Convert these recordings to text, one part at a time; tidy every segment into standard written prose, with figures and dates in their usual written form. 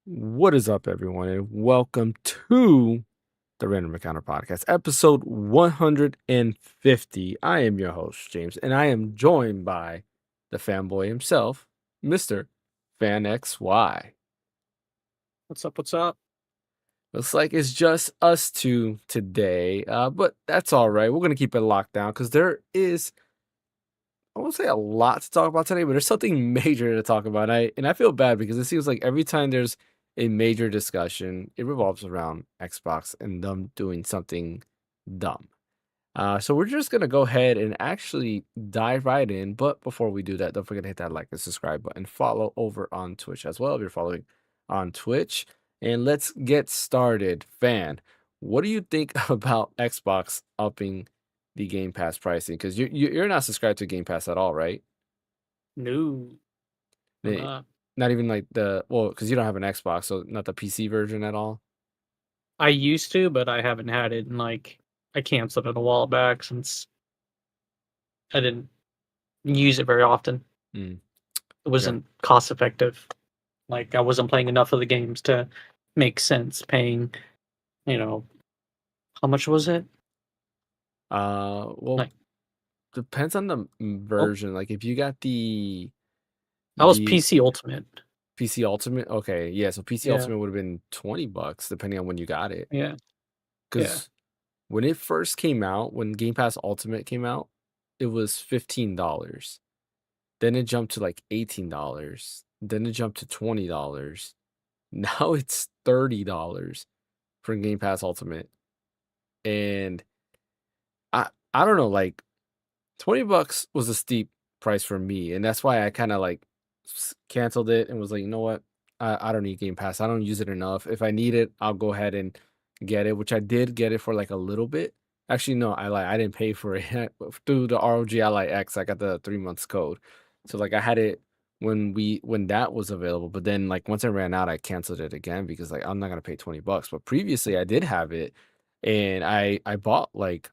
What is up, everyone, and welcome to the Random Encounter Podcast, episode 150. I am your host, James, and I am joined by the fanboy himself, Mr. Phaneckswhy. What's up? What's up? Looks like it's just us two today, but that's all right. We're going to keep it locked down because there is, I won't say a lot to talk about today, but there's something major to talk about. And I feel bad because it seems like every time there's a major discussion, it revolves around Xbox and them doing something dumb. So we're just gonna go ahead and actually dive right in. But before we do that, don't forget to hit that like and subscribe button. Follow over on Twitch as well if you're following on Twitch. And let's get started. Fan, what do you think about Xbox upping the Game Pass pricing? Because you're not subscribed to Game Pass at all, right? No, I'm Eh, not. Not even like because you don't have an Xbox, so not the PC version at all. I used to, but I haven't had it in I canceled it a while back since I didn't use it very often. Mm, It yeah. wasn't cost effective. Like I wasn't playing enough of the games to make sense paying, you know, how much was it? Well, Like depends on the oh, version. Like if you got the that was the PC Ultimate. PC Ultimate, okay, yeah. So PC Yeah, Ultimate would have been $20 depending on when you got it. yeah, yeah. Because when it first came out, when Game Pass Ultimate came out, it was $15. Then it jumped to like $18. Then it jumped to $20. Now it's $30 for Game Pass Ultimate. And I don't know, like $20 was a steep price for me, and that's why I kind of like canceled it and was like, you know what, I don't need Game Pass. I don't use it enough. If I need it, I'll go ahead and get it, which I did get it for like a little bit. Actually, no, I didn't pay for it through the ROG Ally X. I got the 3 months code, so like I had it when that was available. But then like once I ran out, I canceled it again because like I'm not gonna pay $20. But previously, I did have it, and I bought like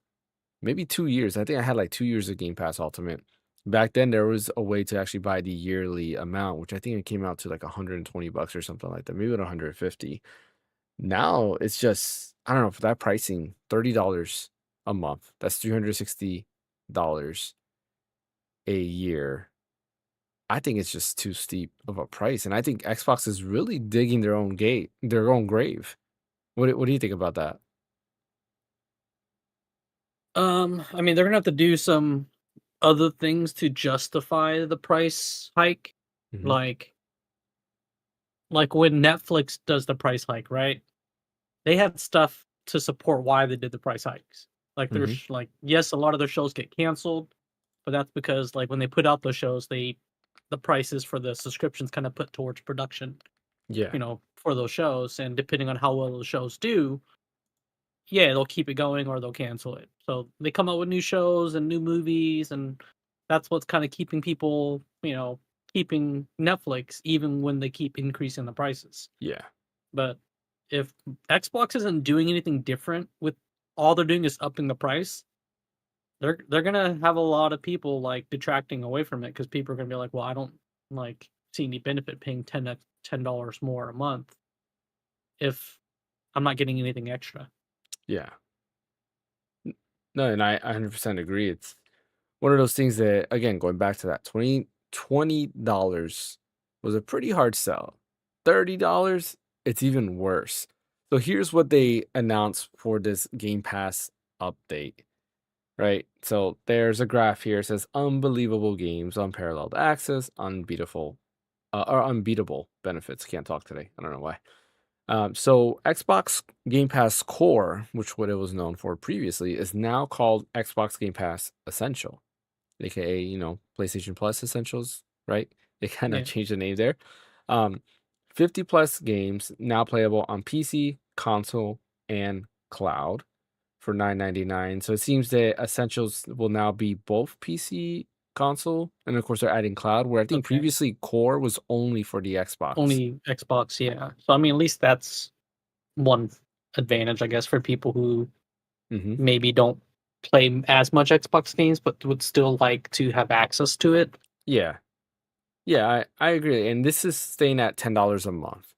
maybe 2 years. I think I had like 2 years of Game Pass Ultimate. Back then, there was a way to actually buy the yearly amount, which I think it came out to like $120 or something like that, maybe at 150. Now it's just, I don't know, for that pricing, $30 a month. That's $360 a year. I think it's just too steep of a price. And I think Xbox is really digging their own grave. What do you think about that? I mean, they're gonna have to do some other things to justify the price hike, Hmm. like when Netflix does the price hike, right? They had stuff to support why they did the price hikes. Like Hmm. there's yes, a lot of their shows get canceled, but that's because like when they put out those shows, the prices for the subscriptions kind of put towards production, Yeah. for those shows, and depending on how well those shows do, yeah, they'll keep it going or they'll cancel it. So they come out with new shows and new movies, and that's what's kind of keeping people, keeping Netflix even when they keep increasing the prices. Yeah. But if Xbox isn't doing anything different with all they're doing is upping the price, they're gonna have a lot of people like detracting away from it because people are gonna be like, well, I don't like see any benefit paying $10 more a month if I'm not getting anything extra. Yeah. No, and I 100% agree. It's one of those things that, again, going back to that $20 was a pretty hard sell. $30, it's even worse. So here's what they announced for this Game Pass update, right? So there's a graph here. It says unbelievable games, unparalleled access, unbeatable benefits. Can't talk today. I don't know why. So Xbox Game Pass Core, which what it was known for previously, is now called Xbox Game Pass Essential, aka PlayStation Plus Essentials, right? They kind of Yeah, changed the name there. Um, 50 plus games now playable on PC, console, and cloud for $9.99. So it seems that Essentials will now be both PC, console, and of course they're adding cloud. Where I think okay. previously Core was only for the Xbox. Only Xbox, yeah. So I mean, at least that's one advantage, I guess, for people who Hmm. maybe don't play as much Xbox games, but would still like to have access to it. Yeah. Yeah, I agree. And this is staying at $10 a month.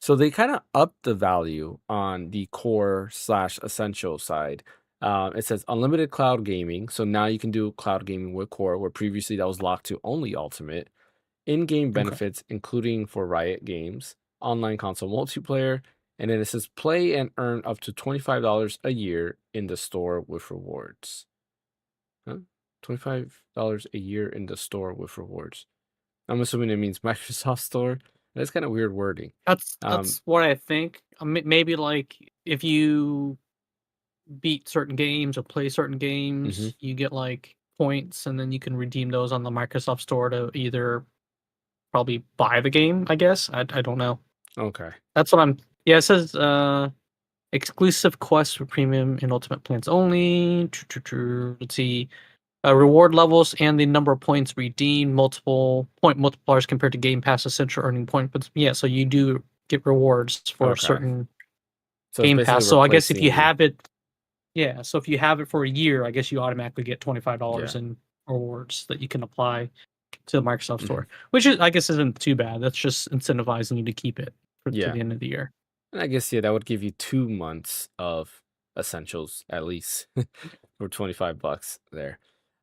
So they kind of upped the value on the core slash essential side. It says unlimited cloud gaming. So now you can do cloud gaming with core, where previously that was locked to only ultimate. In-game Okay. benefits, including for Riot Games, online console multiplayer, and then it says play and earn up to $25 a year in the store with rewards. Huh? $25 a year in the store with rewards. I'm assuming it means Microsoft Store. That's kind of weird wording. That's what I think. Maybe like if you beat certain games or play certain hmm games, you get like points, and then you can redeem those on the Microsoft Store to either probably buy the game. I guess I don't know. Okay. That's what I'm. Yeah, it says exclusive quests for premium and ultimate plans only. Let's see. Reward levels and the number of points redeemed, multiple point multipliers compared to Game Pass Essential earning point. But yeah, so you do get rewards for Okay. certain So it's Game basically Pass. So I guess if you replacing. have it, yeah. So if you have it for a year, I guess you automatically get $25 Yeah. in rewards that you can apply to the Microsoft hmm Store, which is I guess isn't too bad. That's just incentivizing you to keep it to Yeah. the end of the year. And I guess, yeah, that would give you 2 months of essentials at least for $25 there.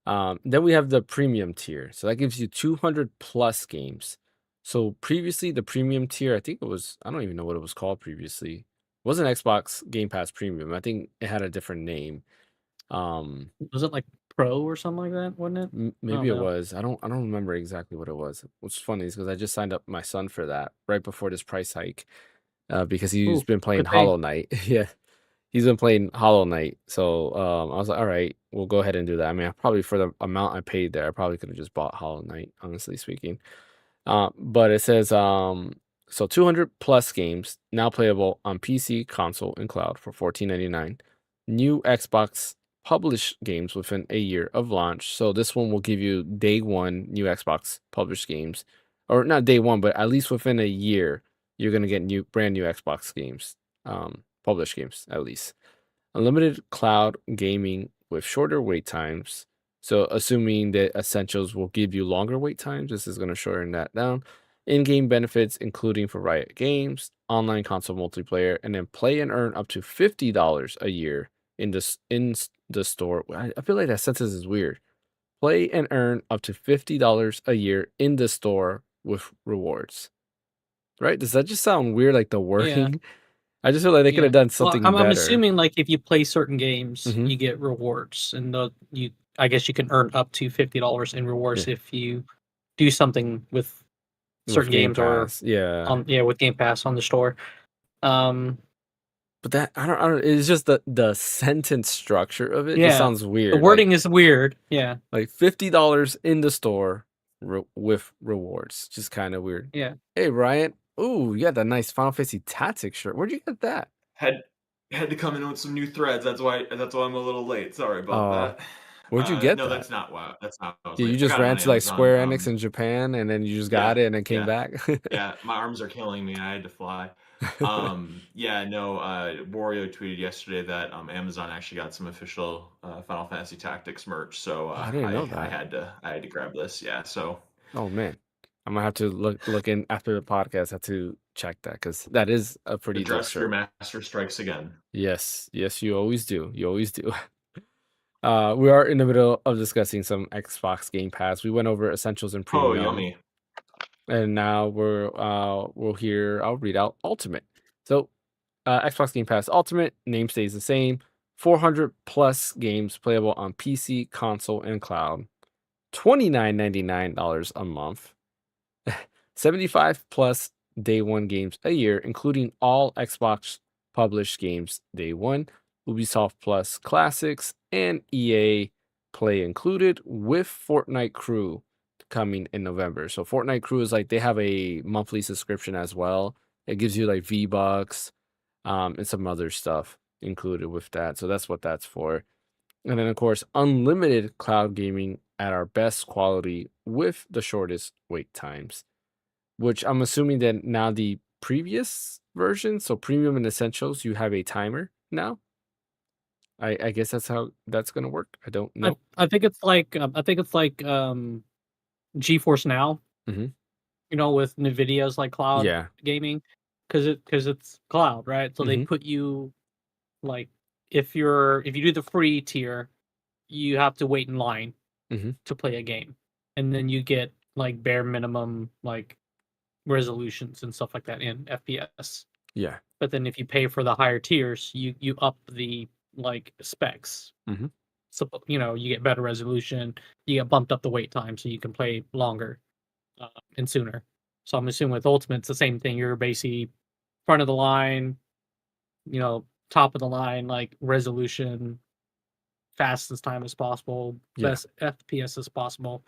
Then we have the premium tier. So that gives you 200 plus games. So previously, the premium tier, I think it was, I don't even know what it was called previously. It wasn't Xbox Game Pass Premium. I think it had a different name. Um, Was it like Pro or something like that? Wasn't it? I maybe don't it know. was. I don't remember exactly what it was. What's funny is because I just signed up my son for that right before this price hike, because he's Ooh, been playing good thing. Hollow Knight. Yeah, he's been playing Hollow Knight. So I was like, all right, we'll go ahead and do that. I mean, I probably for the amount I paid there, I probably could have just bought Hollow Knight, honestly speaking. But it says so 200 plus games now playable on PC, console, and cloud for 14.99. New Xbox published games within a year of launch. So this one will give you day one new Xbox published games, or not day one, but at least within a year you're gonna get brand new Xbox games, published games at least. Unlimited cloud gaming with shorter wait times. So, assuming that Essentials will give you longer wait times, this is going to shorten that down. In game benefits, including for Riot Games, online console multiplayer, and then play and earn up to $50 a year in the store. I feel like that sentence is weird. Play and earn up to $50 a year in the store with rewards. Right? Does that just sound weird, like the Yeah. wording? I just feel like they could Yeah. have done Well, something I'm better. assuming like if you play certain games, hmm you get rewards, and you I guess you can earn up to $50 in rewards Yeah. if you do something with With certain Game games or Pass, yeah. on with Game Pass on the store. Um, But that I don't it's just the sentence structure of it just yeah, sounds the weird, wording is weird. Yeah, like $50 in the store with rewards, just kinda weird. yeah. Hey, Ryan. Ooh, you got that nice Final Fantasy Tactics shirt. Where'd you get that? Had had to come in with some new threads. That's why I'm a little late. Sorry about Uh, that. where'd you get No, that? that's not why I was Yeah, you late. I just got it ran on to, like, Amazon. Square Enix in Japan, and then you just got Yeah, it and then came yeah, back? yeah. My arms are killing me. I had to fly. Yeah, no. Wario tweeted yesterday that Amazon actually got some official Final Fantasy Tactics merch. So Oh, I didn't know I that. had to grab this. Yeah. So Oh, man. Imma have to look in after the podcast, I have to check that because that is a the pretty dope dress for your shirt. master strikes again. Yes. Yes, you always do. You always do. We are in the middle of discussing some Xbox Game Pass. We went over Essentials and Oh, Premium, yummy. and now we'll hear. I'll read out Ultimate. So, Xbox Game Pass Ultimate name stays the same. 400 plus games playable on PC, console, and cloud. $29.99 a month. 75 plus day one games a year, including all Xbox published games day one, Ubisoft Plus Classics, and EA Play included, with Fortnite Crew coming in November. So Fortnite Crew is like they have a monthly subscription as well. It gives you like V-Bucks, and some other stuff included with that. So that's what that's for. And then of course, unlimited cloud gaming at our best quality with the shortest wait times, which I'm assuming that now the previous version, so premium and essentials, you have a timer now. I guess that's how that's gonna work. I don't know. I think it's like GeForce Now. hmm With Nvidia's like cloud Yeah. gaming, because it's cloud, right? So they Mhm. put you like if you do the free tier, you have to wait in line Mhm. to play a game, and then you get like bare minimum like resolutions and stuff like that in FPS. Yeah. But then if you pay for the higher tiers, you up the like specs. Mhm. So you get better resolution, you get bumped up the wait time, so you can play longer and sooner. So I'm assuming with Ultimate, it's the same thing. You're basically front of the line, top of the line, like resolution, fastest time as possible, Yeah. best FPS as possible.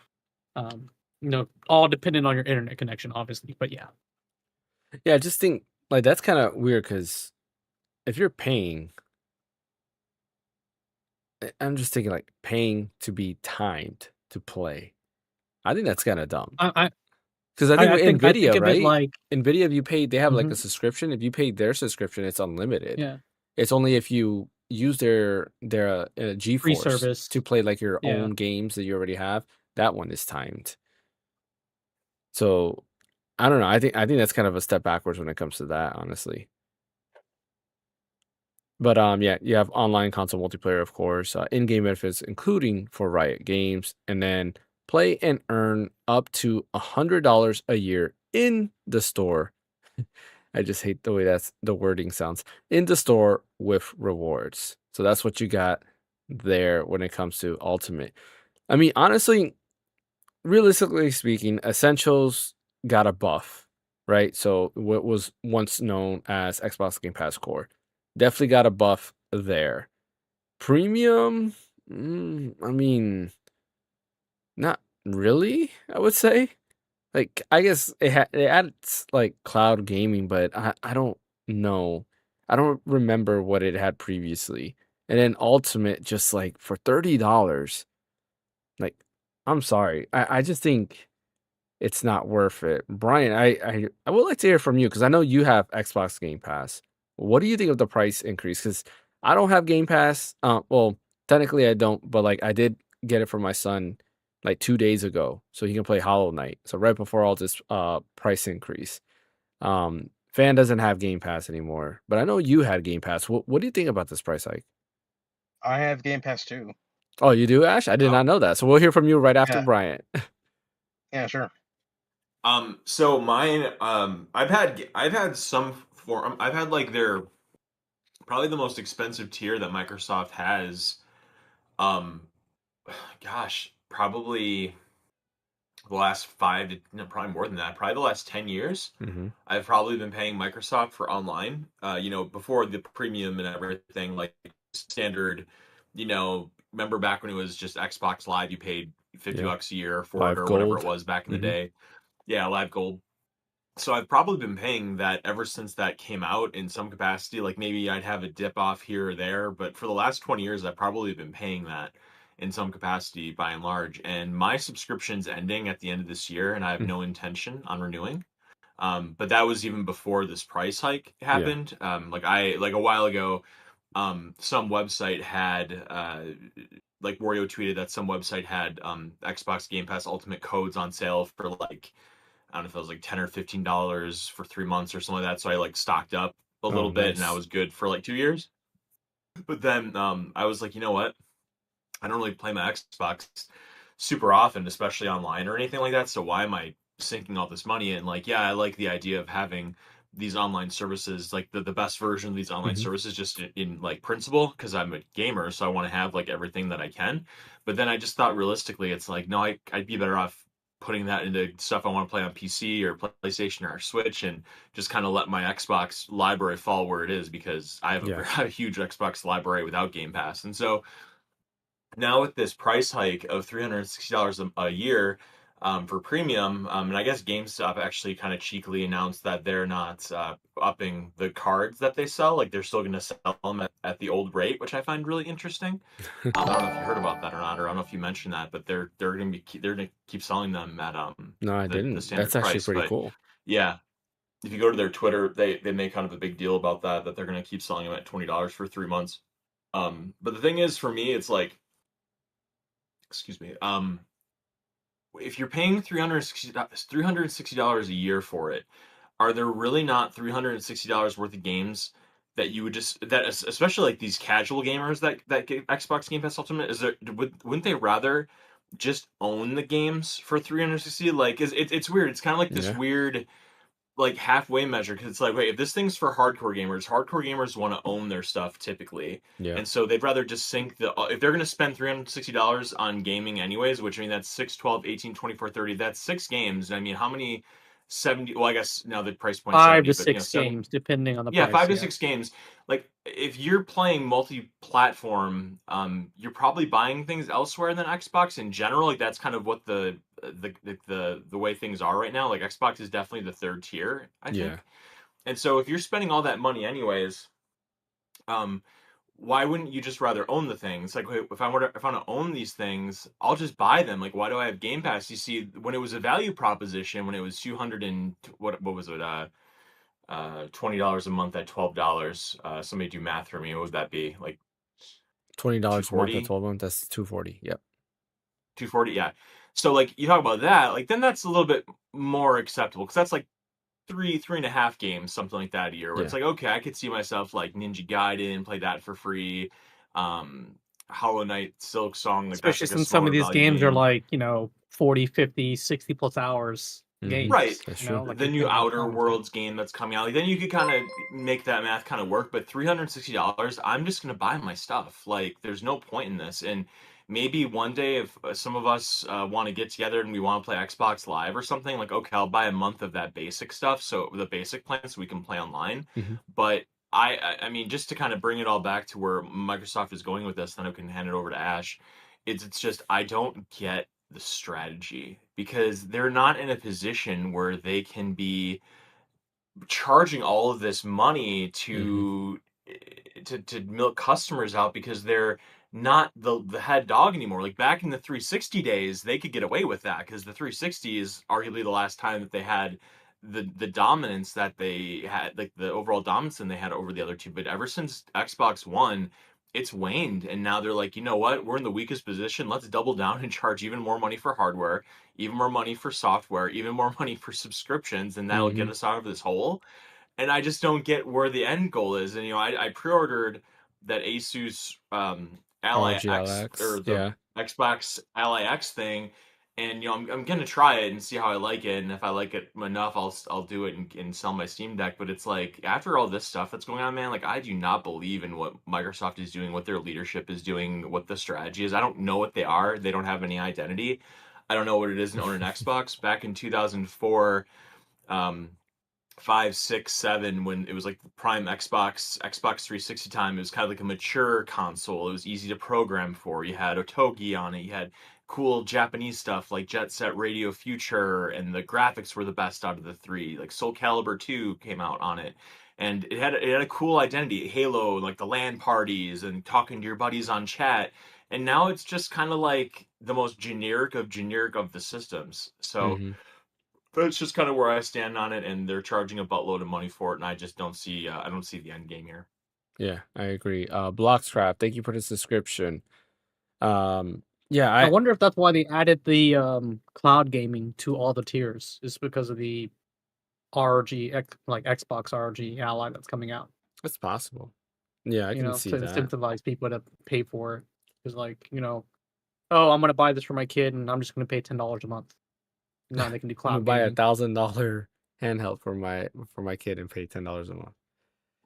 All dependent on your internet connection, obviously. But yeah, Yeah, I just think like that's kind of weird because if you're paying, I'm just thinking like paying to be timed to play. I think that's kind of dumb I because I I, think I with think I think Nvidia, of it right? like Nvidia, if you pay, they have like a mhm, subscription. If you pay their subscription, it's unlimited. yeah, It's only if you use their free GeForce to service. play like your Yeah, own games that you already have. That one is timed. So I don't know. I think that's kind of a step backwards when it comes to that, honestly. But yeah, you have online console multiplayer, of course, in-game benefits, including for Riot Games, and then play and earn up to $100 a year in the store. I just hate the way that's the wording sounds. In the store with rewards. So that's what you got there when it comes to Ultimate. I mean, honestly, realistically speaking, Essentials got a buff, right? So what was once known as Xbox Game Pass Core definitely got a buff there. Premium, I mean, not really, I would say. Like, I guess it adds like cloud gaming, but I don't know. I don't remember what it had previously. And then Ultimate, just like for $30, like, I'm sorry. I just think it's not worth it. Brian, I would like to hear from you because I know you have Xbox Game Pass. What do you think of the price increase? Because I don't have Game Pass. Well, technically I don't, but like I did get it for my son like 2 days ago, so he can play Hollow Knight. So right before all this price increase. Fan doesn't have Game Pass anymore, but I know you had Game Pass. What do you think about this price hike? I have Game Pass too. Oh, you do, Ash? I did Oh, not know that. So we'll hear from you right after Yeah, Bryant. yeah, sure. so mine, I've had some form. I've had like their probably the most expensive tier that Microsoft has. Um, gosh, probably the last five to no, probably more than that. Probably the last 10 years. Hmm. I've probably been paying Microsoft for online. Before the premium and everything, like standard. Remember back when it was just Xbox Live, you paid 50 Yeah, bucks a year for it Live or whatever it Gold. was back in the Hmm. day. Yeah, Live Gold. So I've probably been paying that ever since that came out in some capacity. Like maybe I'd have a dip off here or there, but for the last 20 years, I've probably been paying that in some capacity by and large. And my subscription's ending at the end of this year, and I have no intention on renewing. But that was even before this price hike Yeah. happened. Like a while ago, some website had like Wario tweeted that some website had Xbox Game Pass Ultimate codes on sale for like I don't know if it was like $10 or $15 for 3 months or something like that. So I like stocked up a Oh, little bit and I nice. was good for like 2 years. But then I was like, you know what? I don't really play my Xbox super often, especially online or anything like that. So why am I sinking all this money in? Like, yeah, I like the idea of having these online services, like the best version of these online Hmm. services, just in like principle, because I'm a gamer, so I want to have like everything that I can. But then I just thought realistically, it's like, no, I'd be better off putting that into stuff I want to play on PC or PlayStation or Switch, and just kind of let my Xbox library fall where it is because I have a Yeah. very huge Xbox library without Game Pass, and so now with this price hike of $360 a year for premium, and I guess GameStop actually kind of cheekily announced that they're not upping the cards that they sell. Like they're still going to sell them at the old rate, which I find really interesting. I don't know if you heard about that or not, or I don't know if you mentioned that, but they're going to keep selling them at No, I the didn't. That's standard actually price. pretty But cool. yeah, if you go to their Twitter, they make kind of a big deal about that they're going to keep selling them at $20 for 3 months. But the thing is, for me, it's like excuse me. If you're paying $360 a year for it, are there really not $360 worth of games that you would especially like these casual gamers that get Xbox Game Pass Ultimate? Wouldn't they rather just own the games for 360? Like, it's weird. It's kind of like this Yeah. weird like halfway measure, because it's like, wait, if this thing's for hardcore gamers want to own their stuff typically, Yeah. and so they'd rather just sink if they're going to spend $360 on gaming anyways, which I mean that's 6, 12, 18, 24, 30, that's 6 games. I mean, how many 70, well, I guess now the price point 5 70, to but 6 7, games, depending on the yeah, price. 5 to 6 games. Like, if you're playing multi-platform, you're probably buying things elsewhere than Xbox in general. Like, that's kind of what the way things are right now. Like, Xbox is definitely the third tier, I Yeah. think. And so if you're spending all that money anyways, um, why wouldn't you just rather own the things? Like, wait, if I want to own these things, I'll just buy them. Like, why do I have Game Pass? You see, when it was a value proposition, when it was 200 and what was it? $20 a month at $12. Somebody do math for me. What would that be? Like $20 a month at 240? 12 months. That's $240. Yep. 240, yeah. So like you talk about that, like then that's a little bit more acceptable, because that's like three and a half games, something like that a year, where it's Yeah. like, okay, I could see myself like Ninja Gaiden, play that for free. Um, Hollow Knight, Silk Song, like that's Especially like a since some smaller of these value games are game. like, 40, 50, 60 plus hours games. Right. That's true. Like The new depending on the Outer content. Worlds game that's coming out, like, then you could kind of make that math kind of work. But $360, I'm just gonna buy my stuff. Like, there's no point in this. And maybe one day, if some of us want to get together and we want to play Xbox Live or something, like, okay, I'll buy a month of that basic stuff, so the basic plan, so we can play online. Mhm. But I mean, just to kind of bring it all back to where Microsoft is going with this, then I can hand it over to Ash. It's just, I don't get the strategy, because they're not in a position where they can be charging all of this money Mhm. to milk customers out, because they're not the head dog anymore. Like, back in the 360 days, they could get away with that, because the 360 is arguably the last time that they had the dominance that they had, like the overall dominance that they had over the other two. But ever since Xbox One, it's waned, and now they're like, you know what? We're in the weakest position. Let's double down and charge even more money for hardware, even more money for software, even more money for subscriptions, and that'll get Mhm. us out of this hole. And I just don't get where the end goal is. And I pre-ordered that Asus Ally X, RGLX. or the Yeah. Xbox Ally X thing, and I'm gonna try it and see how I like it. And if I like it enough, I'll do it and sell my Steam Deck. But it's like, after all this stuff that's going on, man, like, I do not believe in what Microsoft is doing, what their leadership is doing, what the strategy is. I don't know what they are. They don't have any identity. I don't know what it is to own an Xbox. Back in 2004, um, 5, 6, 7, when it was like the prime Xbox 360 time, it was kind of like a mature console. It was easy to program for. You had Otogi on it. You had cool Japanese stuff like Jet Set Radio Future, and the graphics were the best out of the three. Like Soul Calibur 2 came out on it. And it had a cool identity. Halo, like the LAN parties and talking to your buddies on chat. And now it's just kind of like the most generic of the systems. So Mhm. that's just kind of where I stand on it, and they're charging a buttload of money for it, and I just don't see I don't see the end game here. Yeah, I agree. Blockscraft, thank you for the subscription. Yeah, I wonder if that's why they added the cloud gaming to all the tiers. Is because of the ROG, like Xbox ROG Ally that's coming out. it's possible. Yeah, I can see To that. incentivize people to pay for it. Because, like, oh, I'm gonna buy this for my kid, and I'm just gonna pay $10 a month. Now they can do I'm gonna cloud buy gaming. $1,000 handheld for my kid and pay $10 a month.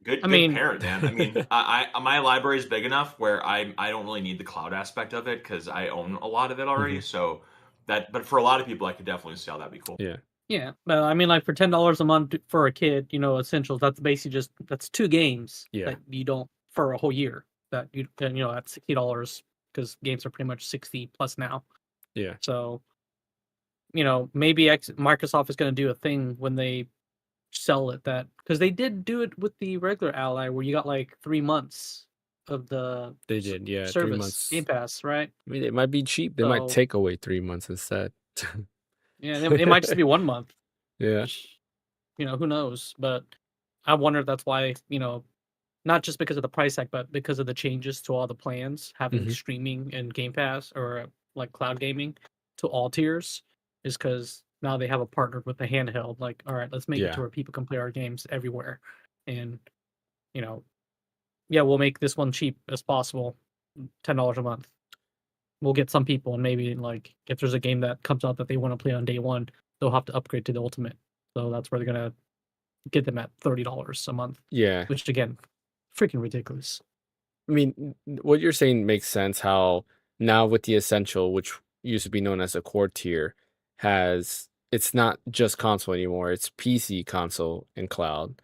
Good I mean, parent, man. I mean, I my library is big enough where I don't really need the cloud aspect of it, because I own a lot of it already. Mhm. So but for a lot of people, I could definitely see how that'd be cool. Yeah. yeah, but I mean, like for $10 a month for a kid, essentials. That's basically that's 2 games Yeah. that you don't for a whole year. That at $60 because games are pretty much 60 plus now. Yeah. So, maybe Microsoft is going to do a thing when they sell it, that because they did do it with the regular Ally where you got like 3 months of the They did, yeah, 3 service months. Game Pass, right? I mean, it might be cheap. They might So take away 3 months instead. yeah, it might just be 1 month. Yeah. Who knows? But I wonder if that's why, not just because of the price tag, but because of the changes to all the plans, having Mhm. streaming and Game Pass or like cloud gaming to all tiers, is because now they have a partner with the handheld. Like, all right, let's make it Yeah. to where people can play our games everywhere, and you know, yeah, we'll make this one cheap as possible, $10 a month. We'll get some people, and maybe like if there's a game that comes out that they want to play on day one, they'll have to upgrade to the ultimate. So that's where they're gonna get them at $30 a month, Yeah. which again, freaking ridiculous. I mean, what you're saying makes sense. How now with the Essential, which used to be known as a core tier, it's not just console anymore. It's PC, console, and cloud.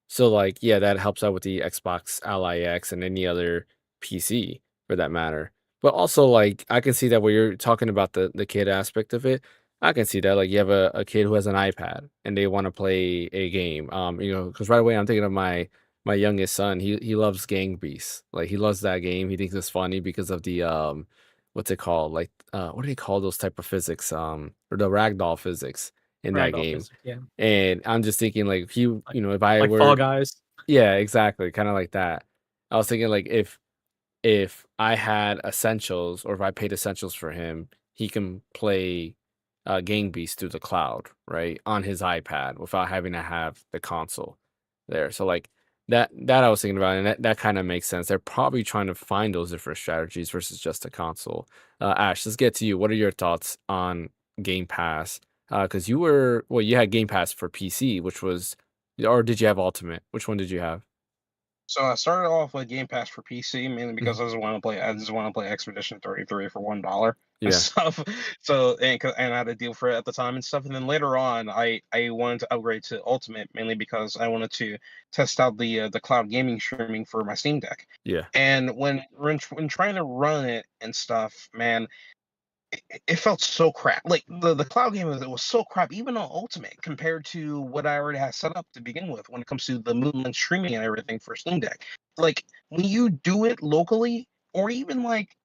So like, yeah, that helps out with the Xbox Ally X and any other PC for that matter. But also like I can see that where you're talking about the kid aspect of it. I can see that like you have a kid who has an iPad and they want to play a game. Because right away I'm thinking of my youngest son. He loves Gang Beasts. Like he loves that game. He thinks it's funny because of the what's it called? Like what do they call those type of physics? Or the ragdoll physics in that Ragdoll game. physics, yeah, And I'm just thinking like if I like Fall were Guys. yeah, exactly, kind of like that. I was thinking like if I had Essentials or if I paid Essentials for him, he can play Gang Beast through the cloud, right, on his iPad without having to have the console there. So like that I was thinking about, and that kind of makes sense. They're probably trying to find those different strategies versus just a console. Ash, let's get to you. What are your thoughts on Game Pass? Because you had Game Pass for PC, which was, or did you have Ultimate? Which one did you have? So I started off with Game Pass for PC mainly because Mhm. I just want to play Expedition 33 for $1 and Yeah, stuff. So and I had a deal for it at the time and stuff. And then later on, I wanted to upgrade to Ultimate mainly because I wanted to test out the cloud gaming streaming for my Steam Deck. yeah, And when trying to run it and stuff, man, it felt so crap. Like the cloud game was so crap, even on Ultimate, compared to what I already had set up to begin with when it comes to the movement streaming and everything for Steam Deck. Like when you do it locally, or even like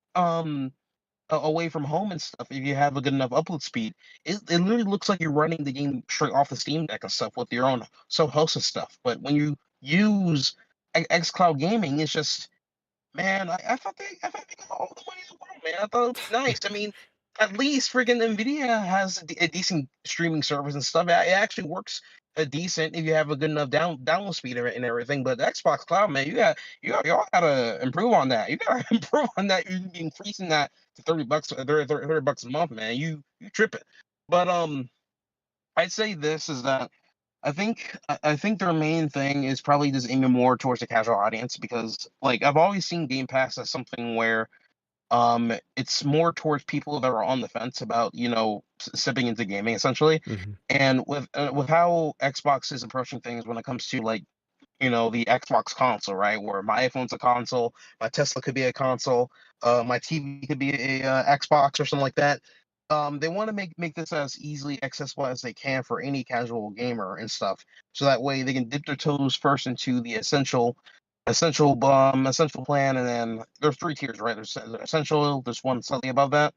away from home and stuff, if you have a good enough upload speed, it literally looks like you're running the game straight off the Steam Deck and stuff with your own self-hosted stuff. But when you use xCloud Gaming, it's just man, I thought they got all the money in the world, man. I thought it'd be nice. I mean, at least freaking Nvidia has a decent streaming service and stuff. It actually works a decent if you have a good enough download speed and everything. But the Xbox Cloud, man, y'all gotta improve on that. You gotta improve on that. You be increasing that to $30, $30 a month, man. You tripping. But I'd say this is that I think their main thing is probably just aiming more towards the casual audience because like I've always seen Game Pass as something where it's more towards people that are on the fence about stepping into gaming essentially. hmm And with how Xbox is approaching things when it comes to like the Xbox console, right? Where my iPhone's a console, my Tesla could be a console, my TV could be a Xbox or something like that. They want to make this as easily accessible as they can for any casual gamer and stuff, so that way they can dip their toes first into the essential plan, and then there's three tiers, right? There's essential, there's one slightly above that.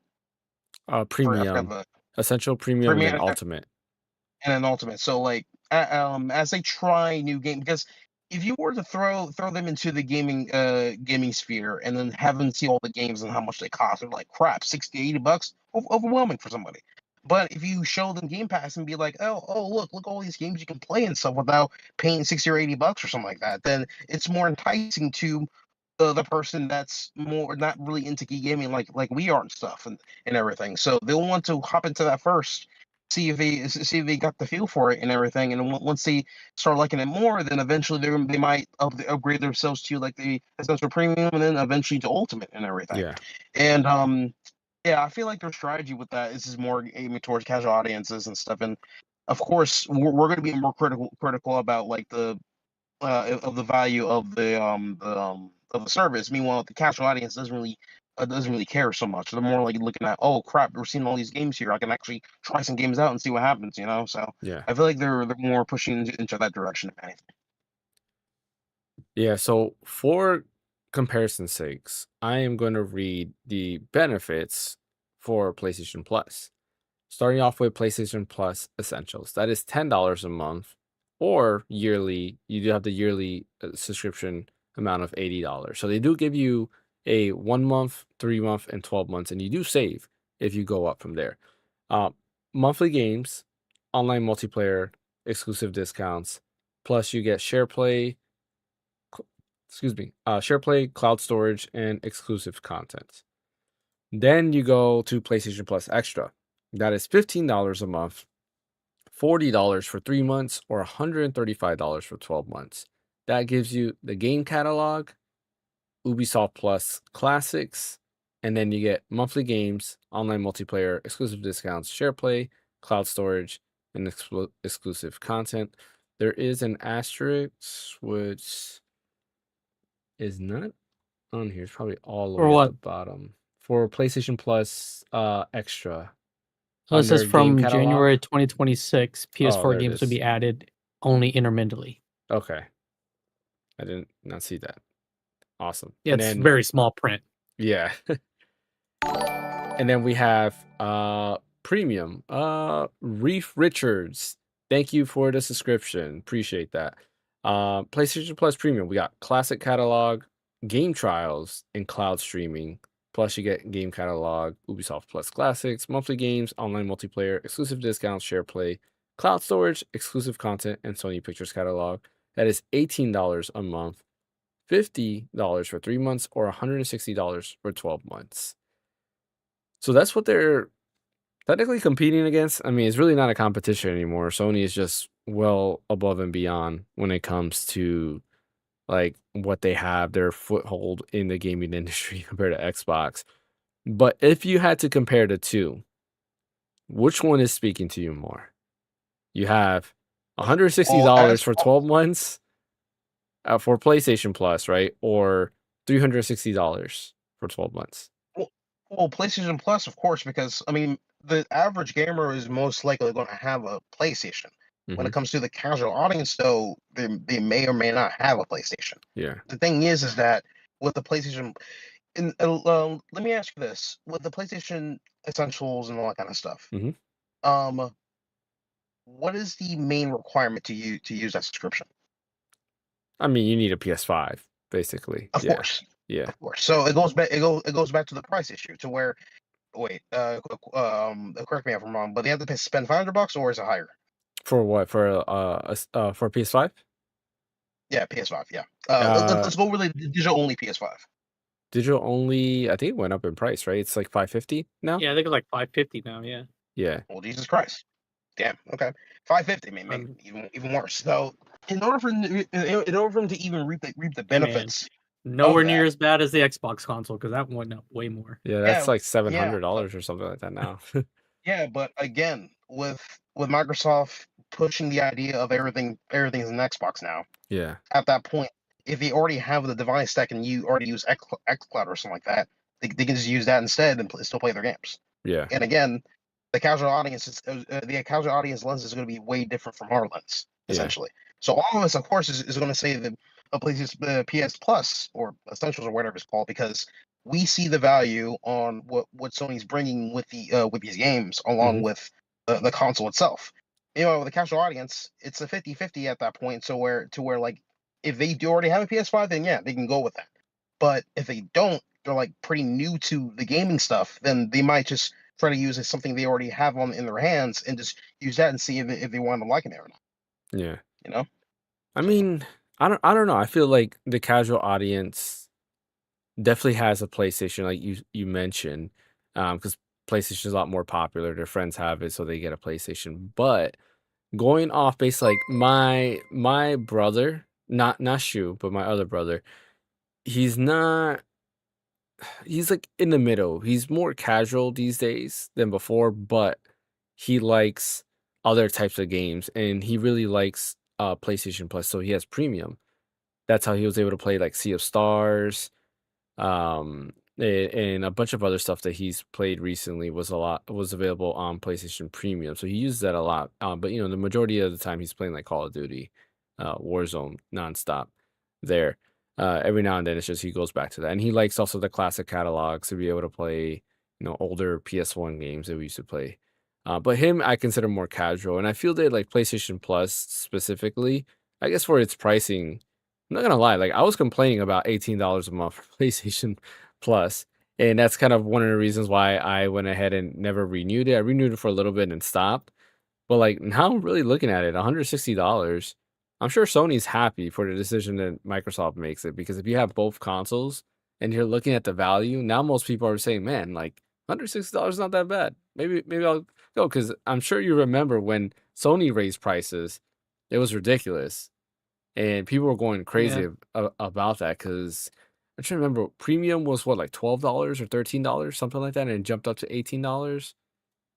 I forgot Premium, the Essential, Premium, and then premium Ultimate. and then ultimate. So like as they try new game, because if you were to throw them into the gaming sphere and then have them see all the games and how much they cost, they're like crap, 60, $80, overwhelming for somebody. But if you show them Game Pass and be like, oh look all these games you can play and stuff without paying 60 or $80 or something like that, then it's more enticing to the person that's more not really into gaming like we are and stuff and everything. So they'll want to hop into that first, see if they got the feel for it and everything. And once they start liking it more, then eventually they might upgrade themselves to like the essential premium, and then eventually to ultimate and everything. Yeah, And yeah, I feel like their strategy with that is more aiming towards casual audiences and stuff. And of course, we're going to be more critical about like the of the value of the service. Meanwhile, the casual audience doesn't really care so much. They're more like looking at, oh crap, we're seeing all these games here. I can actually try some games out and see what happens. So yeah, I feel like they're more pushing into that direction. If anything. yeah. So for comparison's sakes, I am going to read the benefits for PlayStation Plus. Starting off with PlayStation Plus Essentials, that is $10 a month, or yearly. You do have the yearly subscription amount of $80. So they do give you a 1 month, 3 month, and 12 months, and you do save if you go up from there. Uh, Monthly games online multiplayer, exclusive discounts. Plus, you get SharePlay, SharePlay, cloud storage, and exclusive content. Then you go to PlayStation Plus Extra. That is $15 a month, $40 for 3 months, or $135 for 12 months. That gives you the game catalog, Ubisoft Plus Classics, and then you get monthly games, online multiplayer, exclusive discounts, SharePlay, cloud storage, and exclusive content. There is an asterisk, which is not on here. It's probably all the For way at what? the bottom. For PlayStation Plus Extra. So it says Under game from catalog? January 2026, PS4 there it games would is. be added only intermittently. Okay. I did not see that. Awesome. Yeah, And it's then, very small print. yeah. And then we have premium. Reef Richards. Thank you for the subscription. Appreciate that. PlayStation Plus Premium. We got classic catalog, game trials, and cloud streaming. Plus, you get game catalog, Ubisoft Plus Classics, monthly games, online multiplayer, exclusive discounts, SharePlay, cloud storage, exclusive content, and Sony Pictures catalog. That is $18 a month, $50 for 3 months, or $160 for 12 months. So that's what they're technically competing against. I mean, it's really not a competition anymore. Sony is just well above and beyond when it comes to like what they have, their foothold in the gaming industry compared to Xbox. But if you had to compare the two, which one is speaking to you more? You have $160 for 12 months for PlayStation Plus, right? Or $360 for 12 months. Well, PlayStation Plus, of course, because I mean, the average gamer is most likely going to have a PlayStation. When it comes to the casual audience, though, they may or may not have a PlayStation. Yeah. The thing is that with the PlayStation, let me ask you this: with the PlayStation Essentials and all that kind of stuff, what is the main requirement to use that subscription? I mean, you need a PS5, basically. Of course. Yeah. Of course. So it goes back. It goes back to the price issue, to where, wait, correct me if I'm wrong, but they have to spend $500, or is it higher? For what? For PS5? Yeah, PS5. Yeah. Let's go with the digital only PS5. Digital only, I think it went up in price, right? It's like $550 now. Yeah, I think it's like $550 now. Yeah. Yeah. Well, Jesus Christ. Damn. Okay. $550, maybe even worse. So in order for them to even reap the benefits, nowhere near as bad as the Xbox console, because that went up way more. Yeah, that's like $700 or something like that now. Yeah, but again, with Microsoft pushing the idea of everything's an Xbox now. Yeah. At that point, if they already have the device that can already use xCloud or something like that, they can just use that instead and still play their games. Yeah. And again, the casual audience lens is going to be way different from our lens, essentially. So all of us, of course, is going to say the PlayStation PS Plus or Essentials or whatever it's called, because we see the value on what Sony's bringing with these games, along with the console itself. You know, with the casual audience, it's a 50-50 at that point. So where like, if they do already have a PS5, then yeah, they can go with that. But if they don't, they're like pretty new to the gaming stuff, then they might just try to use it something they already have in their hands and just use that and see if they want to like it or not. Yeah. You know? I mean, I don't know. I feel like the casual audience definitely has a PlayStation, like you mentioned, because PlayStation is a lot more popular. Their friends have it, so they get a PlayStation. But going off base, like my brother, not Shu, but my other brother, he's like in the middle. He's more casual these days than before, but he likes other types of games, and he really likes PlayStation Plus, so he has premium. That's how he was able to play like Sea of Stars, and a bunch of other stuff that he's played recently was available on PlayStation Premium. So he uses that a lot. But you know, the majority of the time he's playing like Call of Duty, Warzone nonstop there. Every now and then it's just he goes back to that. And he likes also the classic catalogs to be able to play, you know, older PS1 games that we used to play. But him I consider more casual. And I feel that like PlayStation Plus specifically, I guess for its pricing, I'm not gonna lie, like I was complaining about $18 a month for PlayStation Plus, and that's kind of one of the reasons why I went ahead and never renewed it. I renewed it for a little bit and stopped. But like now, I'm really looking at it, $160. I'm sure Sony's happy for the decision that Microsoft makes it because if you have both consoles and you're looking at the value, now most people are saying, "Man, like $160 is not that bad. Maybe I'll go." Because I'm sure you remember when Sony raised prices, it was ridiculous, and people were going crazy about that. Because I'm trying to remember, premium was what, like $12 or $13, something like that, and it jumped up to $18.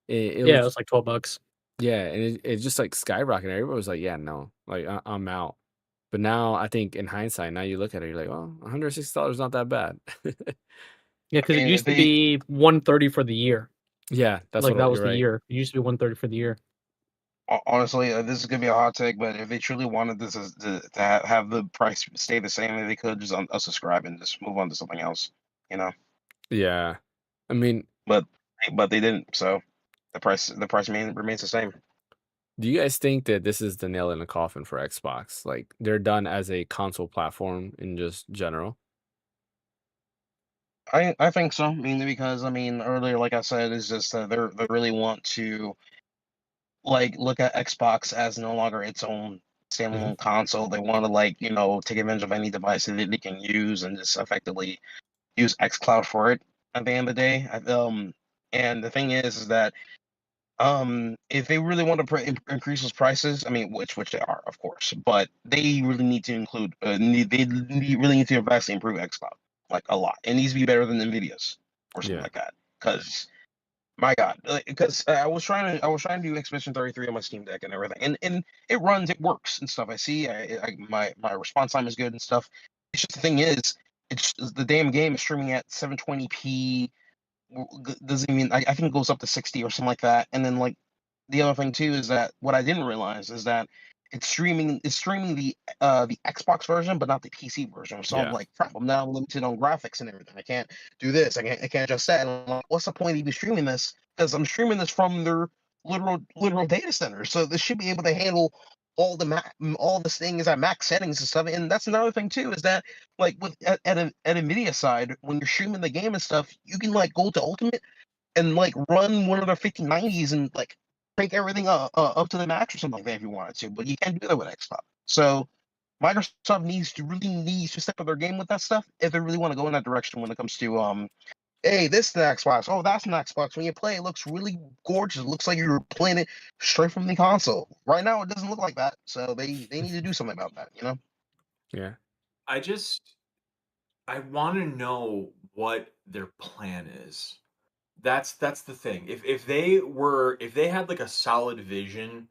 It Yeah, it was was like $12. yeah, and it just like skyrocketed. Everybody was like, "Yeah, no, like I'm out." But now I think in hindsight, now you look at it, you're like, "Well, $160 is not that bad." Yeah, I because it mean, used to be 130 for the year. Yeah, that's Like what that was you're the right. year. It used to be 130 for the year. honestly, this is gonna be a hot take, but if they truly wanted this to have the price stay the same, they could just unsubscribe and just move on to something else, you know. Yeah, I mean, But they didn't, so the price remains the same. do you guys think that this is the nail in the coffin for Xbox? Like they're done as a console platform in just general? I think so, mainly because earlier, like I said, is just that they really want to like look at Xbox as no longer its own Hmm. standalone console. They want to take advantage of any device that they can use and just effectively use xCloud for it at the end of the day. And the thing is that if they really want to increase those prices, which they are, of course, but they really need to really need to invest in improve xCloud like a lot. It needs to be better than Nvidia's or something Yeah, like that. Because my God, because I was trying to do Expedition 33 on my Steam Deck and everything, and it works and stuff. I see, my response time is good and stuff. It's just the thing is, it's the damn game is streaming at 720p. Doesn't even I think it goes up to 60 or something like that. And then like the other thing too is that what I didn't realize is that it's streaming the Xbox version, but not the PC version. So I'm yeah, like, crap, I'm now limited on graphics and everything. I can't do this. I can't adjust that. And I'm like, what's the point of even streaming this? Because I'm streaming this from their literal data center. So this should be able to handle all this things at max settings and stuff. And that's another thing too, is that like at Nvidia side, when you're streaming the game and stuff, you can like go to ultimate and like run one of their 5090s and like crank everything up to the max or something like that if you wanted to, but you can't do that with Xbox. So Microsoft needs to step up their game with that stuff if they really want to go in that direction when it comes to hey, this is an Xbox. Oh, that's an Xbox. When you play, it looks really gorgeous. It looks like you're playing it straight from the console. Right now, it doesn't look like that. So they need to do something about that. You know? yeah, I want to know what their plan is. That's the thing. If they had like a solid vision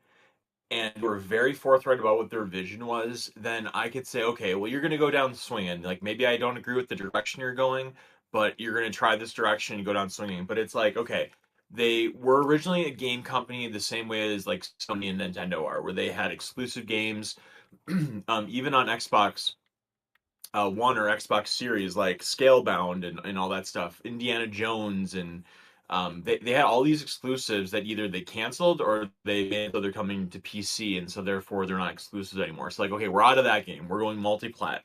and were very forthright about what their vision was, then I could say, okay, well, you're going to go down swinging. Like maybe I don't agree with the direction you're going, but you're going to try this direction and go down swinging. But it's like, okay, they were originally a game company the same way as like Sony and Nintendo are, where they had exclusive games, even on Xbox One or Xbox Series, like Scalebound and all that stuff, Indiana Jones, and they had all these exclusives that either they canceled or they made so they're coming to PC, and so therefore they're not exclusives anymore. So like, okay, we're out of that game. We're going multi-plat.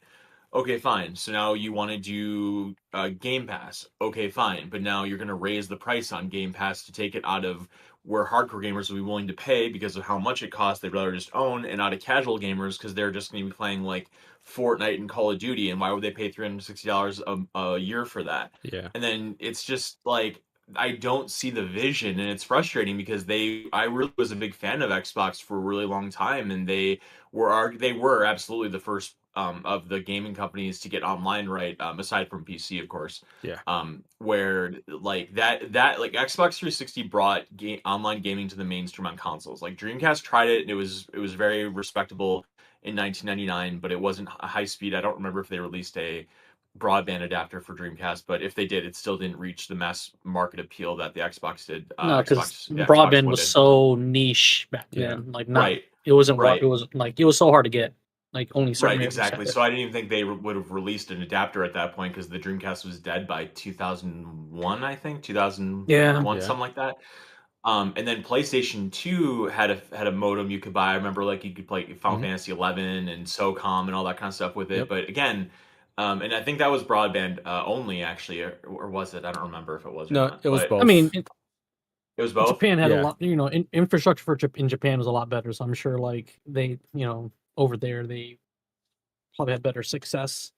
Okay, fine. So now you want to do Game Pass. Okay, fine. But now you're going to raise the price on Game Pass to take it out of where hardcore gamers will be willing to pay because of how much it costs. They'd rather just own, and out of casual gamers because they're just going to be playing like Fortnite and Call of Duty. And why would they pay $360 a year for that? yeah, And then it's just like I don't see the vision, and it's frustrating because I really was a big fan of Xbox for a really long time, and they were absolutely the first of the gaming companies to get online right, aside from PC, of course. yeah, Where like that like Xbox 360 brought online gaming to the mainstream on consoles. Like Dreamcast tried it, and it was very respectable in 1999, but it wasn't high speed. I don't remember if they released a broadband adapter for Dreamcast, but if they did, it still didn't reach the mass market appeal that the Xbox did. No, because The Xbox broadband One was did. so niche back yeah, then. Like not, Right, it wasn't. right. It was like it was so hard to get. Like only certain Right, areas had exactly. it. So I didn't even think they would have released an adapter at that point because the Dreamcast was dead by 2001, I think, Yeah, 2001, yeah. something like that. And then PlayStation 2 had a modem you could buy. I remember like you could play Final Hmm. Fantasy 11 and SOCOM and all that kind of stuff with it. Yep. But again, and I think that was broadband only actually, or was it? I don't remember if it was or No, not. it was But I mean, both. It was both. Japan had a Yeah. lot, infrastructure in Japan was a lot better. So I'm sure like they, over there they probably had better success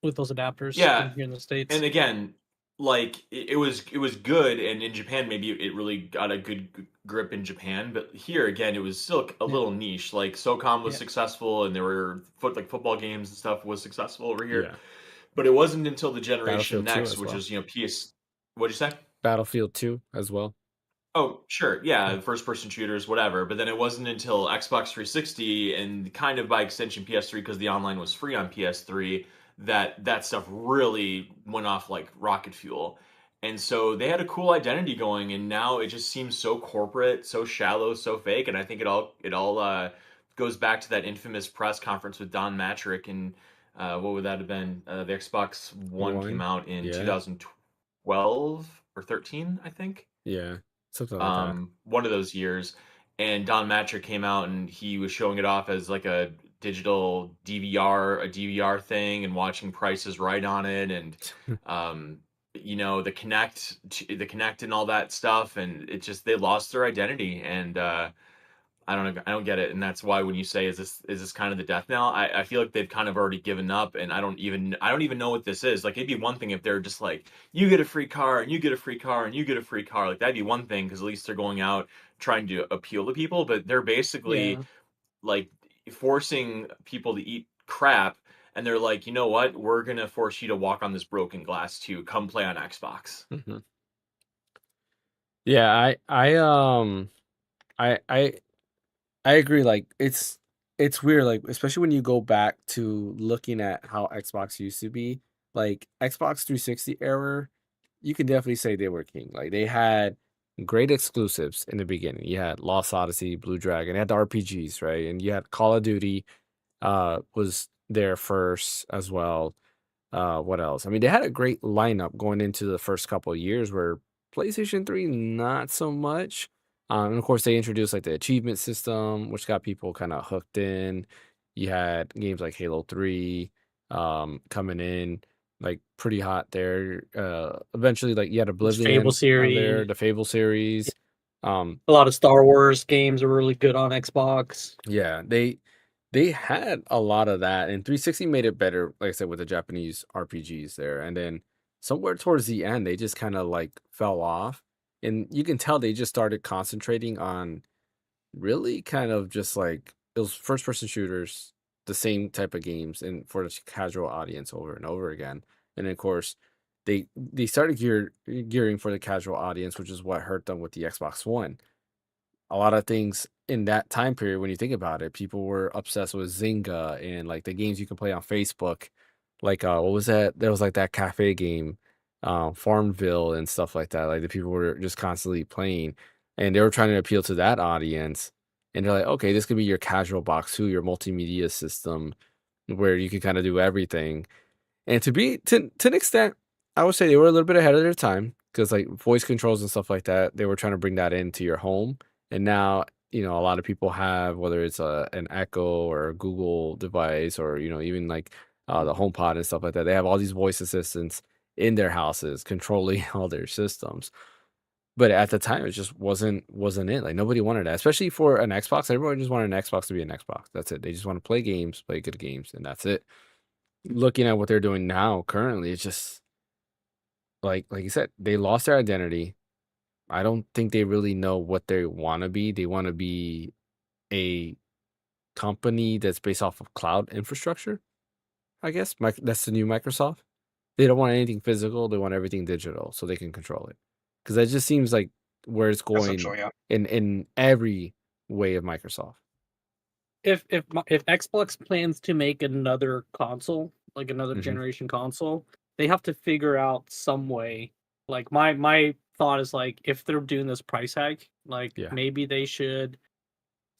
with those adapters Yeah, than here in the States. and again, like it was good, and in Japan maybe it really got a good grip in Japan, but here again it was still a Yeah. little niche. Like SOCOM was Yeah. successful, and there were football games and stuff was successful over here, Yeah. but it wasn't until the generation Battlefield 2 next, as which well. was PS. What'd you say? Battlefield 2 as well. Oh, sure. Yeah. Yeah, first person shooters, whatever. But then it wasn't until Xbox 360 and kind of by extension PS3 because the online was free on PS3 that stuff really went off like rocket fuel. And so they had a cool identity going, and now it just seems so corporate, so shallow, so fake. And I think it all goes back to that infamous press conference with Don Matrick, and what would that have been? The Xbox One came out in Yeah. 2012 or 13, I think. Yeah. Something like that. One of those years, and Don Matrick came out and he was showing it off as like a digital DVR thing, and watching Price is Right on it, and the Connect and all that stuff, and it just they lost their identity, and I don't know, I don't get it, and that's why when you say is this kind of the death knell, I feel like they've kind of already given up, and I don't even know what this is. Like it'd be one thing if they're just like you get a free car and you get a free car and you get a free car, like that'd be one thing because at least they're going out trying to appeal to people, but they're basically Yeah. like forcing people to eat crap, and they're like, you know what, we're gonna force you to walk on this broken glass too. Come play on Xbox. Mhm. Yeah, I agree. Like it's weird, like especially when you go back to looking at how Xbox used to be. Like Xbox 360 era, you can definitely say they were king. Like they had great exclusives in the beginning. You had Lost Odyssey, Blue Dragon, they had the RPGs, right? And you had Call of Duty was there first as well. What else? I mean, they had a great lineup going into the first couple of years where PlayStation 3 not so much. And of course they introduced like the achievement system, which got people kind of hooked in. You had games like Halo 3 coming in like pretty hot there. Eventually like you had Fable Oblivion out there, series. the Fable series. Um A lot of Star Wars games are really good on Xbox. yeah, they had a lot of that, and 360 made it better, like I said, with the Japanese RPGs there. And then somewhere towards the end, they just kind of like fell off, and you can tell they just started concentrating on really kind of just like it was first person shooters, the same type of games, and for the casual audience over and over again. And of course, they started gearing for the casual audience, which is what hurt them with the Xbox One. A lot of things in that time period, when you think about it, people were obsessed with Zynga and like the games you can play on Facebook. Like what was that? There was like that cafe game, Farmville and stuff like that. Like the people were just constantly playing, and they were trying to appeal to that audience. And they're like, okay, this could be your casual box too, your multimedia system, where you can kind of do everything. And to an extent, I would say they were a little bit ahead of their time because like voice controls and stuff like that, they were trying to bring that into your home. And now, a lot of people have, whether it's an Echo or a Google device or, even like the HomePod and stuff like that, they have all these voice assistants in their houses controlling all their systems. But at the time, it just wasn't it. Like nobody wanted that, especially for an Xbox. Everyone just wanted an Xbox to be an Xbox. That's it. They just want to play games, play good games, and that's it. Looking at what they're doing now, currently, it's just like you said, they lost their identity. I don't think they really know what they want to be. They want to be a company that's based off of cloud infrastructure, I guess. That's the new Microsoft. They don't want anything physical. They want everything digital so they can control it. Because that just seems like where it's going Essentially, yeah. in every way of Microsoft. If Xbox plans to make another console, like another Mhm. generation console, they have to figure out some way. Like my thought is like if they're doing this price hike, like Yeah. maybe they should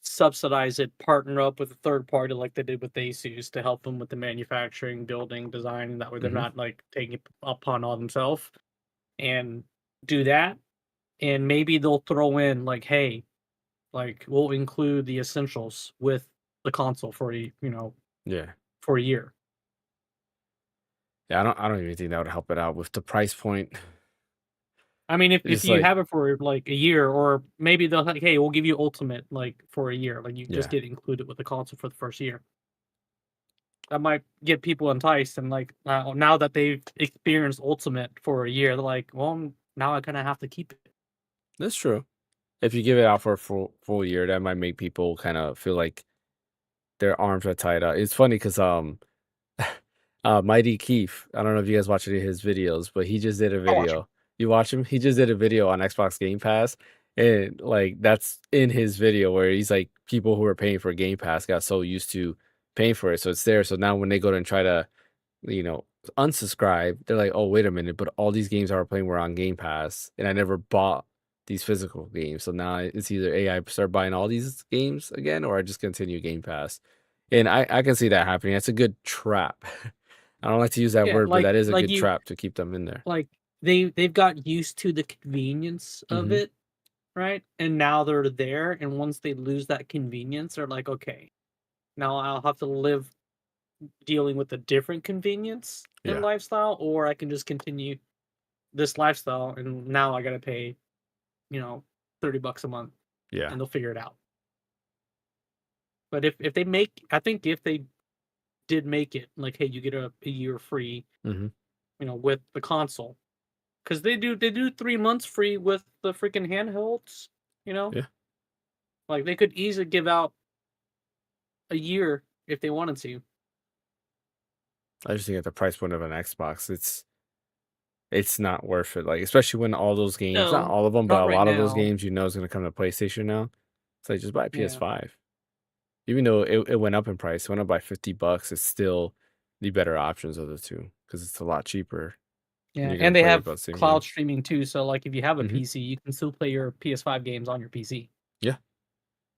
subsidize it, partner up with a third party like they did with Asus to help them with the manufacturing, building, design, and that way they're Mhm. not like taking it upon all themselves and do that. And maybe they'll throw in like, hey, like we'll include the essentials with the console for Yeah. for a year. Yeah, I don't even think that would help it out with the price point. I mean, if It's you like, have it for like a year, or maybe they'll like, hey, we'll give you Ultimate like for a year, like you just yeah, get included with the console for the first year. That might get people enticed, and like now that they've experienced Ultimate for a year, they're like, well, now I kind of have to keep it. that's true. If you give it out for a full year, that might make people kind of feel like their arms are tied up. It's funny because Mighty Keith, I don't know if you guys watch any of his videos, but he just did a I watch him. video. You watch him? He just did a video on Xbox Game Pass, and like that's in his video where he's like, people who are paying for Game Pass got so used to paying for it, so it's there. So now when they go to and try to, you know, unsubscribe, they're like, oh, wait a minute, but all these games I were playing were on Game Pass, and I never bought these physical games. So now it's either I start buying all these games again, or I just continue Game Pass. And I can see that happening. That's a good trap. I don't like to use that Yeah, word, but that is a like good trap to keep them in there. like they've got used to the convenience of Mhm. it, right? And now they're there, and once they lose that convenience, they're like, okay, now I'll have to live dealing with a different convenience and Yeah. lifestyle, or I can just continue this lifestyle, and now I gotta pay, $30 a month, Yeah. and they'll figure it out. But if they make, I think if they did make it like, hey, you get a year free, Mhm. with the console, because they do 3 months free with the freaking handhelds, Yeah. like they could easily give out a year if they wanted to. I just think at the price point of an Xbox, it's not worth it. Like, especially when all those games, not No, all of them, but not a right lot of those now. games, is going to come to PlayStation now. It's like, just buy a Yeah. PS5. Even though it went up in price, it went up by $50, it's still the better options of the two because it's a lot cheaper. Yeah, You're going and to they play have about the same cloud games. streaming too. So like, if you have a Mhm. PC, you can still play your PS5 games on your PC. Yeah,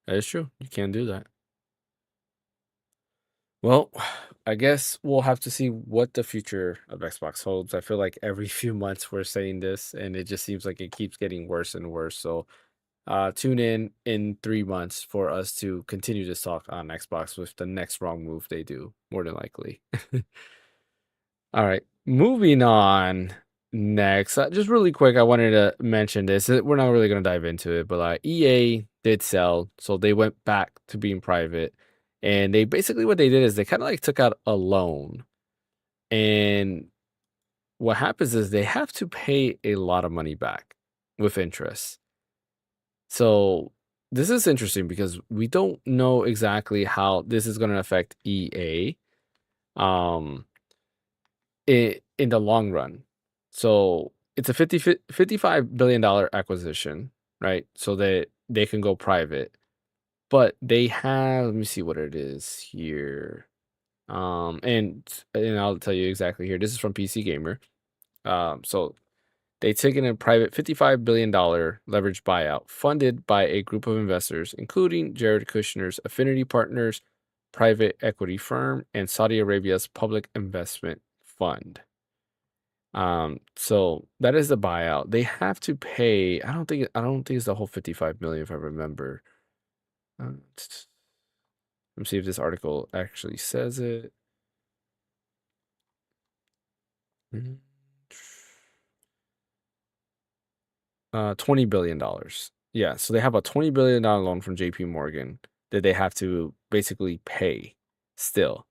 that is true. You can do that. Well, I guess we'll have to see what the future of Xbox holds. I feel like every few months we're saying this, and it just seems like it keeps getting worse and worse. So, tune in 3 months for us to continue this talk on Xbox with the next wrong move they do, more than likely. All right, moving on. Next, just really quick, I wanted to mention this. We're not really going to dive into it, but EA did sell, so they went back to being private, and they basically what they did is they kind of like took out a loan, and what happens is they have to pay a lot of money back with interest. So this is interesting because we don't know exactly how this is going to affect EA. Um, in the long run. So it's a $55 billion acquisition, right? So that they can go private. But they have, let me see what it is here. And I'll tell you exactly here. This is from PC Gamer. So they taken a private $55 billion leveraged buyout funded by a group of investors, including Jared Kushner's Affinity Partners private equity firm and Saudi Arabia's public investment fund. So that is the buyout. They have to pay. I don't think it's the whole 55 million if I remember. Let me see if this article actually says it. Mhm. $20 billion. Yeah, so they have a $20 billion loan from JP Morgan that they have to basically pay still.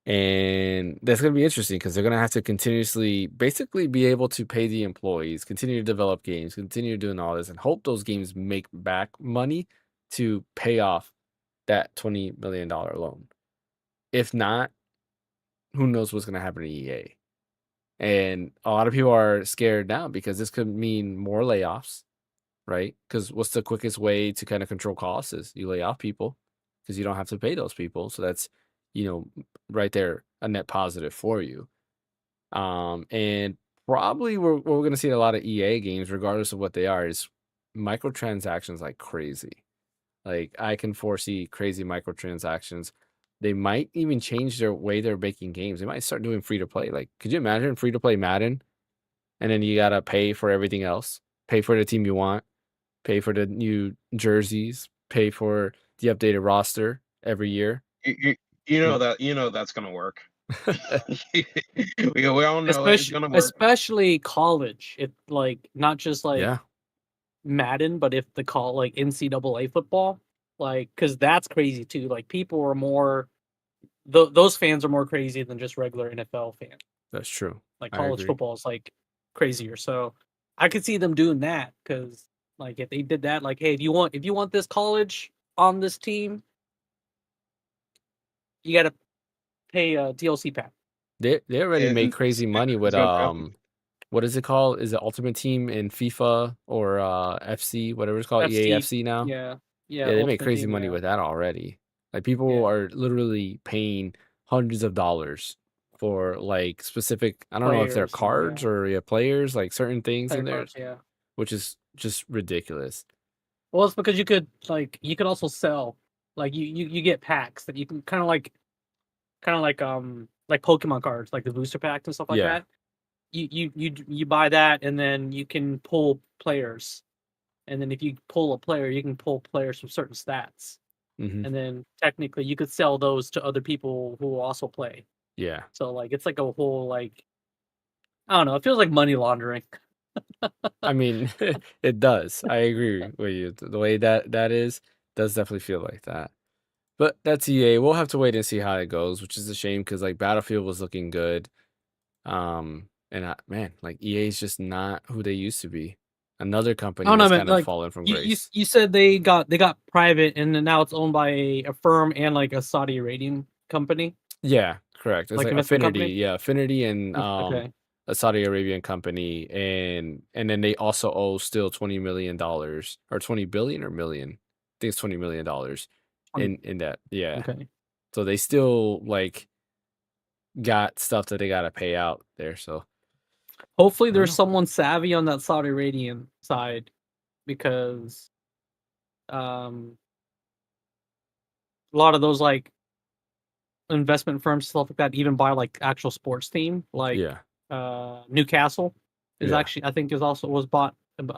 And that's going to be interesting because they're going to have to continuously basically be able to pay the employees, continue to develop games, continue doing all this, and hope those games make back money to pay off that $20 million loan. If not, who knows what's going to happen to EA? And a lot of people are scared now because this could mean more layoffs, right? Because what's the quickest way to kind of control costs is you lay off people because you don't have to pay those people. So that's, right there, a net positive for you. And probably we're going to see a lot of EA games, regardless of what they are, is microtransactions like crazy. Like I can foresee crazy microtransactions. They might even change their way they're making games. They might start doing free to play. Like, could you imagine free to play Madden, and then you gotta pay for everything else? Pay for the team you want, pay for the new jerseys, pay for the updated roster every year. You know that's gonna work. we all know it's especially gonna work. especially college. It like not just like Yeah, Madden, but if the call like NCAA football, like because that's crazy too. Like people are more those fans are more crazy than just regular NFL fans. that's true. Like I college agree. football is like crazier. So I could see them doing that because like if they did that, like, hey, if you want this college on this team, you got to pay a DLC pack. They already make And crazy money with it's gonna happen. what is it called? Is it Ultimate Team in FIFA or FC, whatever it's called, EA FC, FC now? yeah, yeah, Yeah, they make Ultimate crazy Team, money yeah, with that already. Like people yeah, are literally paying hundreds of dollars for like specific, I don't know if they're players and cards or players, like certain things player in there, cards, yeah. which is just ridiculous. Well, it's because you could also sell like you get packs that you can kind of like Pokemon cards, like the booster packs and stuff like Yeah. that. You buy that and then you can pull players. And then if you pull a player, you can pull players from certain stats. Hmm. And then technically you could sell those to other people who also play. Yeah. So like it's like a whole like I don't know, it feels like money laundering. I mean, it does. I agree with you. The way that is does definitely feel like that. But that's EA. We'll have to wait and see how it goes, which is a shame because like Battlefield was looking good. And man, like EA is just not who they used to be. Another I company don't know, that's man. kind of Like fallen from you grace. you said they got private and then now it's owned by a firm and like a Saudi Arabian company, Yeah, correct. It's like like investment Affinity. company. Yeah, Affinity and Okay. a Saudi Arabian company, and then they also owe still $20 million or 20 billion or million. I think it's $20 million 20, in that. Yeah, okay. so they still like got stuff that they gotta pay out there. So Hopefully I don't there's know. someone savvy on that Saudi Arabian side because um a lot of those like investment firms stuff like that even buy like actual sports team like Yeah, Newcastle is yeah, actually I think is also was bought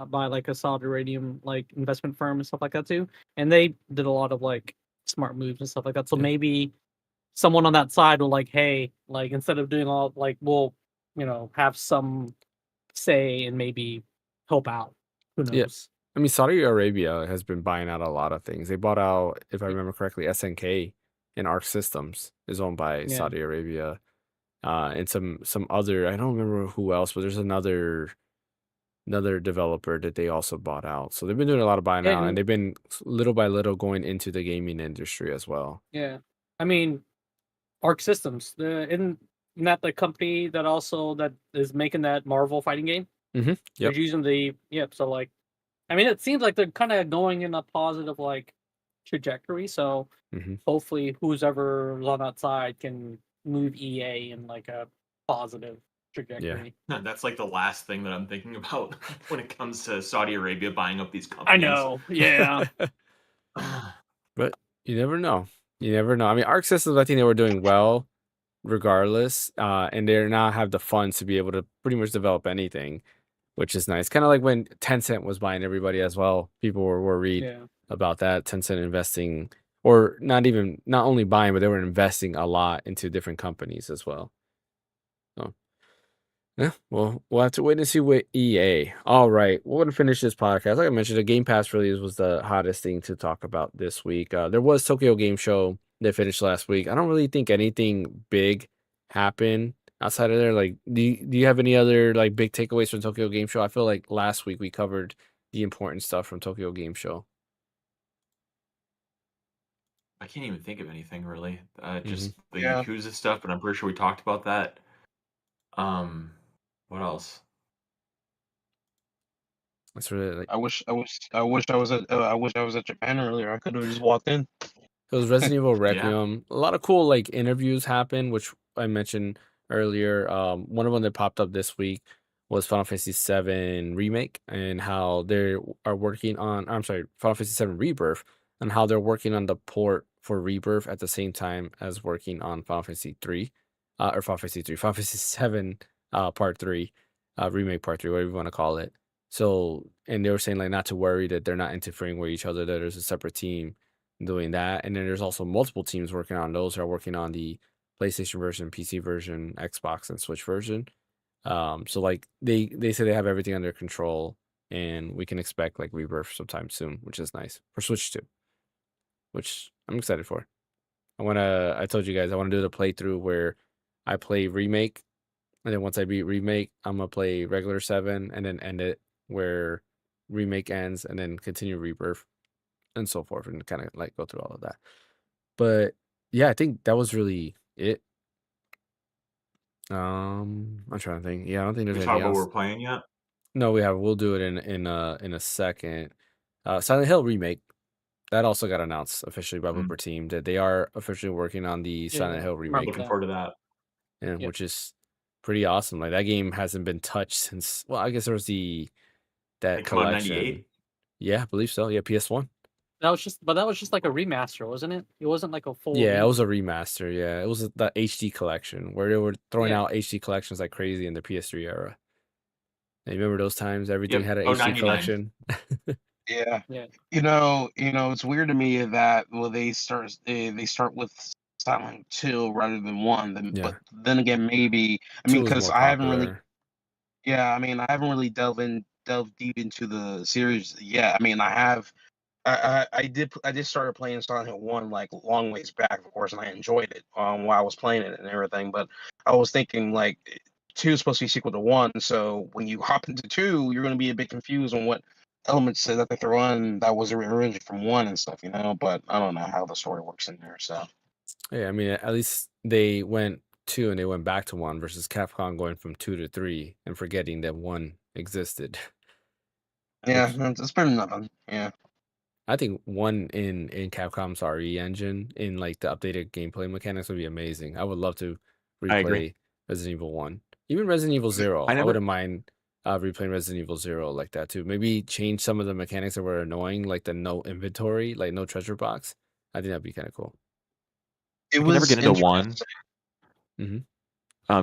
by like a Saudi Arabian like investment firm and stuff like that too, and they did a lot of like smart moves and stuff like that. So yeah, maybe someone on that side will like, hey, like instead of doing all like we'll have some say and maybe help out. Who yeah. knows? I mean, Saudi Arabia has been buying out a lot of things. They bought out, if I remember correctly, SNK and Arc Systems is owned by Yeah. Saudi Arabia. And some other, I don't remember who else, but there's another developer that they also bought out. So they've been doing a lot of buying out, and And they've been little by little going into the gaming industry as well. yeah, I mean, Arc Systems, isn't that the company that is making that Marvel fighting game? Mm-hmm. They're Yep. using so like, I mean, it seems like they're kind of going in a positive like trajectory. So Mm-hmm. hopefully, who's ever on that side can move EA in like a positive trajectory. That's like the last thing that I'm thinking about when it comes to Saudi Arabia buying up these I companies. know. Yeah. But you never know. You never know. I mean, Arc Systems, I think they were doing well regardless. And they now have the funds to be able to pretty much develop anything, which is nice. Kind of like when Tencent was buying everybody as well. People were worried Yeah. about that. Tencent investing, or not only buying, but they were investing a lot into different companies as well. So, yeah, well, we'll have to wait and see with EA. All right, we're gonna finish this podcast. Like I mentioned, the Game Pass release was the hottest thing to talk about this week. There was Tokyo Game Show that finished last week. I don't really think anything big happened outside of there. Like, do you have any other like big takeaways from Tokyo Game Show? I feel like last week we covered the important stuff from Tokyo Game Show. I can't even think of anything really. Just the Yeah. Yakuza stuff, but I'm pretty sure we talked about that. What else? That's really like I wish I was at Japan earlier. I could have just walked in. it was Resident Evil Yeah. Requiem. A lot of cool like interviews happened, which I mentioned earlier. One of them that popped up this week was Final Fantasy VII Remake and how they are working on. I'm sorry, Final Fantasy VII Rebirth and how they're working on the port for Rebirth at the same time as working on Final Fantasy 3, or Final Fantasy 3, Final Fantasy 7, Part 3, Remake Part 3, whatever you want to call it. So, and they were saying like not to worry that they're not interfering with each other, that there's a separate team doing that. And then there's also multiple teams working on those who are working on the PlayStation version, PC version, Xbox, and Switch version. So like they say they have everything under control, and we can expect like Rebirth sometime soon, which is nice for Switch 2, which I'm excited for. I told you guys I want to do the playthrough where I play Remake, and then once I beat Remake, I'm gonna play regular 7 and then end it where Remake ends, and then continue Rebirth and so forth, and kind of like go through all of that. But yeah, I think that was really it. I'm trying to think. Yeah, I don't think there's We anything talked about what else. we're playing yet? No, we have. We'll do it in a second. Silent Hill remake that also got announced officially by Mm. Blooper Team that they are officially working on the Silent Yeah, Hill remember remake, Looking that. forward to that. and Yep. which is pretty awesome. Like that game hasn't been touched since. Well, I guess there was that It come out in collection. 98. Yeah, I believe so. Yeah, PS1. That was just like a remaster, wasn't it? It wasn't like a full. Yeah, it was a remaster. Yeah, it was the HD collection where they were throwing Yeah. out HD collections like crazy in the PS3 era. And you remember those times? Everything Yep. had an Oh, HD 99. collection. Yeah. Yeah. It's weird to me that they start with Silent 2 rather than 1. Yeah. But then again, maybe Two was because more I haven't really popular. I haven't really delved deep into the series yet. I mean, I did started playing Silent Hill 1 like long ways back, of course, and I enjoyed it while I was playing it and everything. But I was thinking like 2 is supposed to be sequel to 1, so when you hop into 2, you're going to be a bit confused on what elements that they throw in that was originally from 1 and stuff, But I don't know how the story works in there. So Yeah, I mean, at least they went 2 and they went back to 1 versus Capcom going from 2 to 3 and forgetting that 1 existed. yeah, Which it's better than nothing. Yeah. I think 1 in Capcom's RE engine in like the updated gameplay mechanics would be amazing. I would love to I agree. replay Resident Evil 1. Even Resident Evil 0. I I never. wouldn't mind replaying Resident Evil 0 like that too. Maybe change some of the mechanics that were annoying, like the no inventory, like no treasure box. I think that'd be kind of cool. It I can never was get into 1. interesting. Mm-hmm.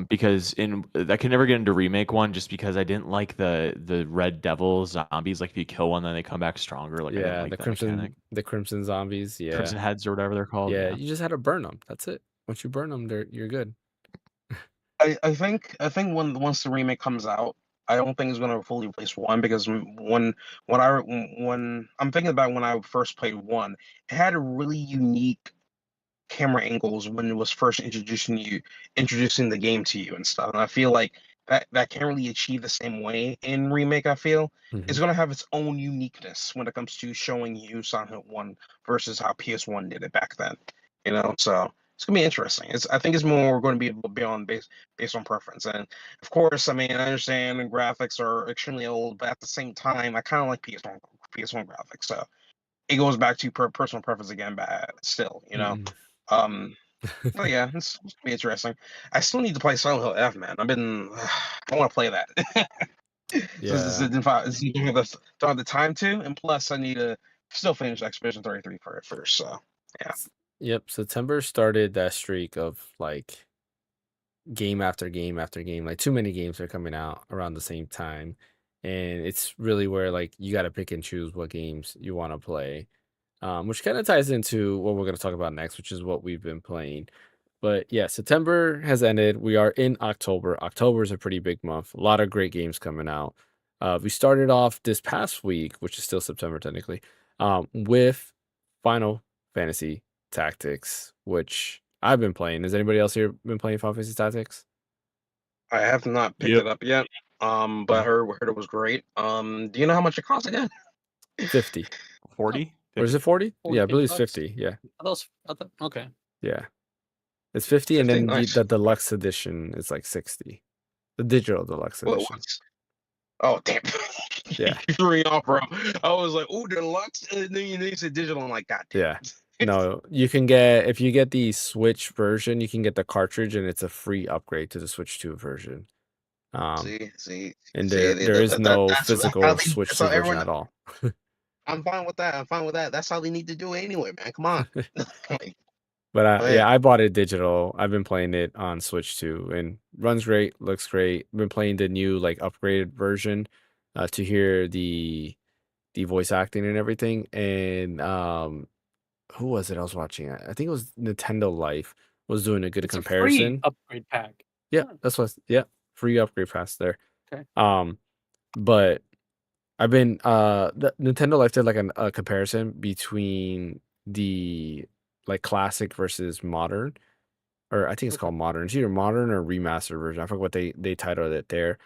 Because I can never get into remake 1 just because I didn't like the Red Devil zombies. Like if you kill one, then they come back stronger. Like I didn't Yeah, like the that mechanic. crimson zombies. Yeah, Crimson Heads or whatever they're called. yeah. Yeah. You just had to burn them. That's it. Once you burn them, you're good. I think once the remake comes out, I don't think it's gonna fully replace 1 because when I'm thinking about when I first played 1, it had a really unique camera angles when it was first introducing the game to you and stuff. And I feel like that can't really achieve the same way in remake. I feel Mhm. it's gonna have its own uniqueness when it comes to showing you Silent Hill 1 versus how PS1 did it back then. So it's gonna be interesting. I think it's more going to be beyond based on preference. And of course, I mean, I understand the graphics are extremely old, but at the same time, I kind of like PS1 graphics. So it goes back to personal preference again, but still, Mhm. But yeah, it's gonna be interesting. I still need to play Silent Hill F, man. I want to play that. Yeah. Don't have the time to, and plus I need to still finish Expedition 33 first. So yeah. Yep. September started that streak of like game after game after game. Like too many games are coming out around the same time, and it's really where like you got to pick and choose what games you want to play. Which kind of ties into what we're going to talk about next, which is what we've been playing. But yeah, September has ended. We are in October. October is a pretty big month. A lot of great games coming out. We started off this past week, which is still September technically, with Final Fantasy Tactics, which I've been playing. Has anybody else here been playing Final Fantasy Tactics? I have not picked Yep. it up yet. But I heard it was great. Do you know how much it costs again? 50. 40? Or is it 40? Yeah, I 40 believe it's bucks? 50. Yeah. Okay. Yeah. It's 50, and 50? then Nice. the deluxe edition is like 60. The digital deluxe edition. Oh damn! Yeah. You threw me off, bro. I was like, "Oh, deluxe," and then you said digital. I'm like, "God damn!" Yeah. No, you can get, if you get the Switch version, you can get the cartridge, and it's a free upgrade to the Switch 2 version. See, And there is no physical Switch 2 version at all. I'm fine with that. That's how they need to do it anyway, man. Come on. But Man. yeah, I bought it digital. I've been playing it on Switch 2 and runs great, looks great. Been playing the new like upgraded version to hear the voice acting and everything. And who was it I was watching? I think it was Nintendo Life was doing a good It's a free comparison. upgrade pack. Yeah, Huh. that's what. Yeah, free upgrade pass there. Okay. But I've been Nintendo Life did like a comparison between the like classic versus modern, or I think it's Okay. called modern. It's either modern or remastered version. I forget what they titled it there.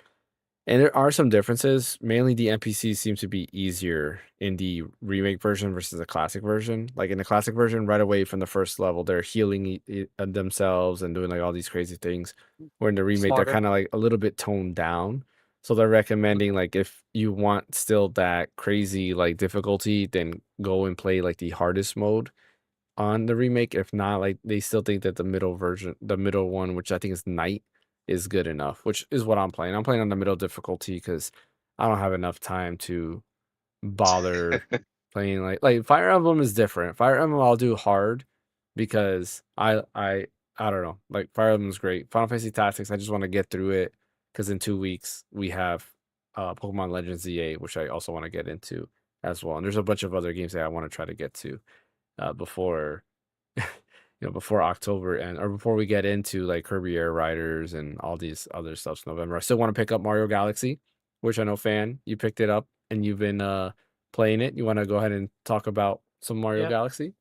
And there are some differences. Mainly, the NPCs seem to be easier in the remake version versus the classic version. Like in the classic version, right away from the first level, they're healing themselves and doing like all these crazy things. Where in the remake, they're Smarter. kind of like a little bit toned down. So they're recommending like if you want still that crazy like difficulty, then go and play like the hardest mode on the remake. If not, like they still think that the middle version, the middle one, which I think is Night, is good enough, which is what I'm playing. I'm playing on the middle difficulty because I don't have enough time to bother playing like Fire Emblem is different. Fire Emblem I'll do hard because I don't know. Like Fire Emblem's great. Final Fantasy Tactics, I just want to get through it because in 2 weeks we have Pokemon Legends ZA, which I also want to get into as well. And there's a bunch of other games that I want to try to get to before before October or before we get into like Kirby Air Riders and all these other stuffs in November. I still want to pick up Mario Galaxy, which I know you picked it up and you've been playing it. You want to go ahead and talk about some Mario Yeah. Galaxy?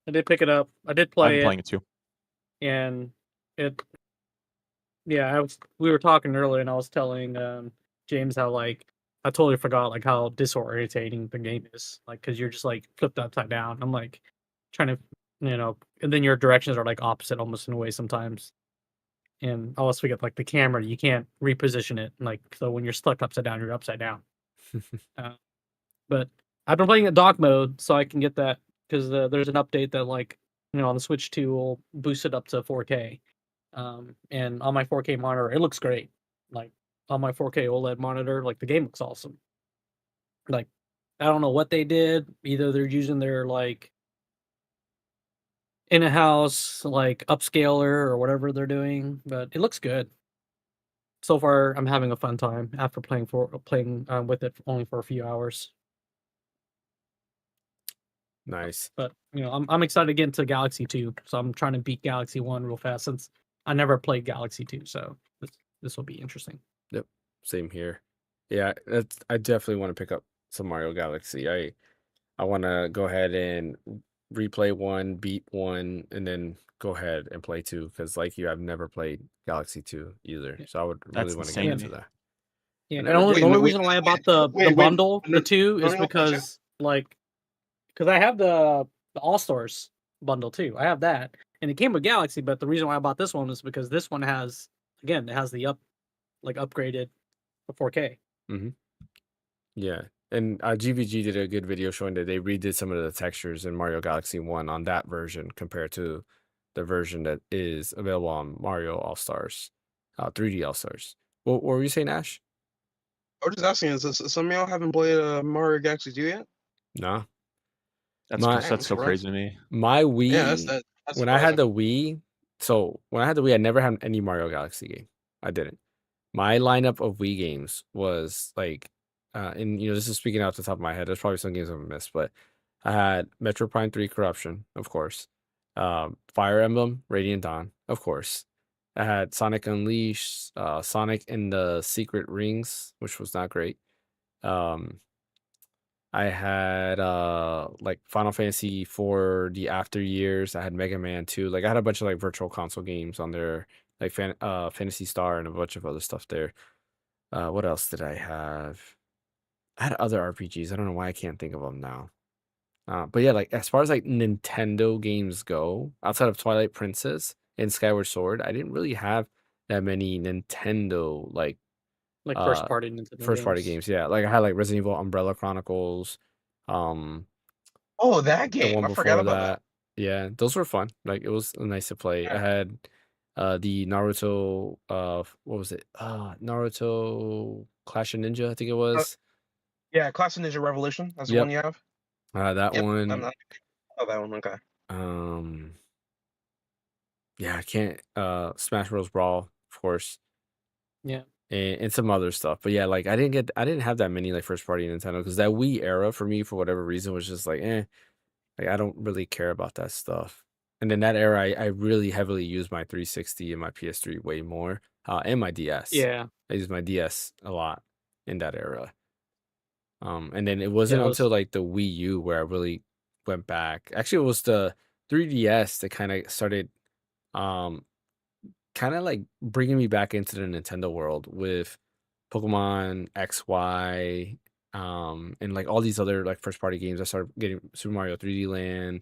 I did pick it up. I did I've play been it, playing it too. and we were talking earlier, and I was telling James how like I totally forgot like how disorientating the game is, like because you're just like flipped upside down. I'm like trying to, and then your directions are like opposite almost in a way sometimes. And I always forget like the camera, you can't reposition it, like so when you're stuck upside down, you're upside down. But I've been playing it dock mode, so I can get that because there's an update that like on the Switch 2 will boost it up to 4K. And on my 4K monitor, it looks great. Like on my 4K OLED monitor, like the game looks awesome. Like I don't know what they did. Either they're using their like in-house like upscaler or whatever they're doing, but it looks good. So far, I'm having a fun time after playing with it only for a few hours. Nice. But I'm excited to get into Galaxy 2, so I'm trying to beat Galaxy 1 real fast since I never played Galaxy 2, so this will be interesting. Yep. Same here. Yeah, I definitely want to pick up some Mario Galaxy. I want to go ahead and replay 1, beat 1, and then go ahead and play 2 because like you, I've never played Galaxy 2 either. Yeah. So I would That's really want to get insane to into me. that. Yeah, I and never the did. only Wait, reason why I bought the wait, bundle, no, the 2, no, is no, no, gotcha. because because I have the All Stars bundle too. I have that, and it came with Galaxy. But the reason why I bought this one is because this one has the upgraded for 4K. Mm-hmm. Yeah, and GVG did a good video showing that they redid some of the textures in Mario Galaxy 1 on that version compared to the version that is available on Mario All Stars, 3D All Stars. What were you saying, Ash? I was just asking, is some of y'all haven't played Mario Galaxy 2 yet? No. That's My- that's so crazy to me. My Wii, Yeah, that's when I had surprising. the Wii, I never had any Mario Galaxy game. I didn't. My lineup of Wii games was like, and this is speaking out the top of my head. There's probably some games I've missed, but I had Metro Prime 3 Corruption, of course. Fire Emblem, Radiant Dawn, of course. I had Sonic Unleashed, Sonic and the Secret Rings, which was not great. I had like Final Fantasy for the after years. I had Mega Man 2. Like I had a bunch of like virtual console games on there, like Fantasy Star and a bunch of other stuff there. What else did I have? I had other RPGs. I don't know why I can't think of them now. But yeah, like as far as like Nintendo games go, outside of Twilight Princess and Skyward Sword, I didn't really have that many Nintendo like First party Nintendo games. Yeah, like I had like Resident Evil Umbrella Chronicles, Oh, the that game. one I forgot before about that. Yeah, those were fun. Like it was nice to play. I had the Naruto what was it? Naruto Clash of Ninja, I think it was. Yeah, Clash of Ninja Revolution. That's the Yep. one you have. That Yep, one. Oh, that one. Okay. Yeah, I can't Smash Bros. Brawl, of course. Yeah. And some other stuff. But yeah, like I didn't have that many like first party Nintendo because that Wii era for me for whatever reason was just like like I don't really care about that stuff. And in that era, I really heavily used my 360 and my PS3 way more, and my DS. Yeah. I used my DS a lot in that era. And then it Yeah, wasn't it was until like the Wii U where I really went back. Actually, it was the 3DS that kind of started, um, kind of like bringing me back into the Nintendo world with Pokemon XY, and like all these other like first party games. I started getting Super Mario 3D Land,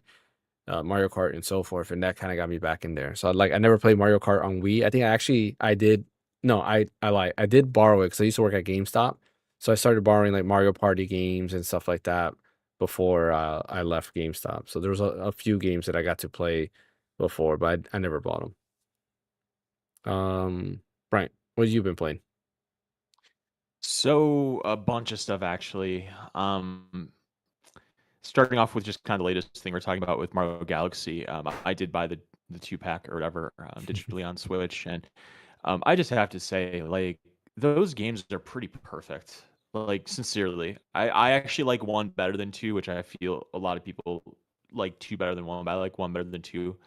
Mario Kart, and so forth, and that kind of got me back in there. So I never played Mario Kart on Wii. I think I did. No, I lied. I did borrow it because I used to work at GameStop, so I started borrowing like Mario Party games and stuff like that before I left GameStop. So there was a few games that I got to play before, but I never bought them. Brian, what have you been playing? So a bunch of stuff actually. Starting off with just kind of the latest thing we're talking about with Mario Galaxy. I did buy the 2 pack or whatever digitally on Switch, and I just have to say, like, those games are pretty perfect. Like, sincerely, I actually like one better than two, which I feel a lot of people like two better than one, but I like one better than two.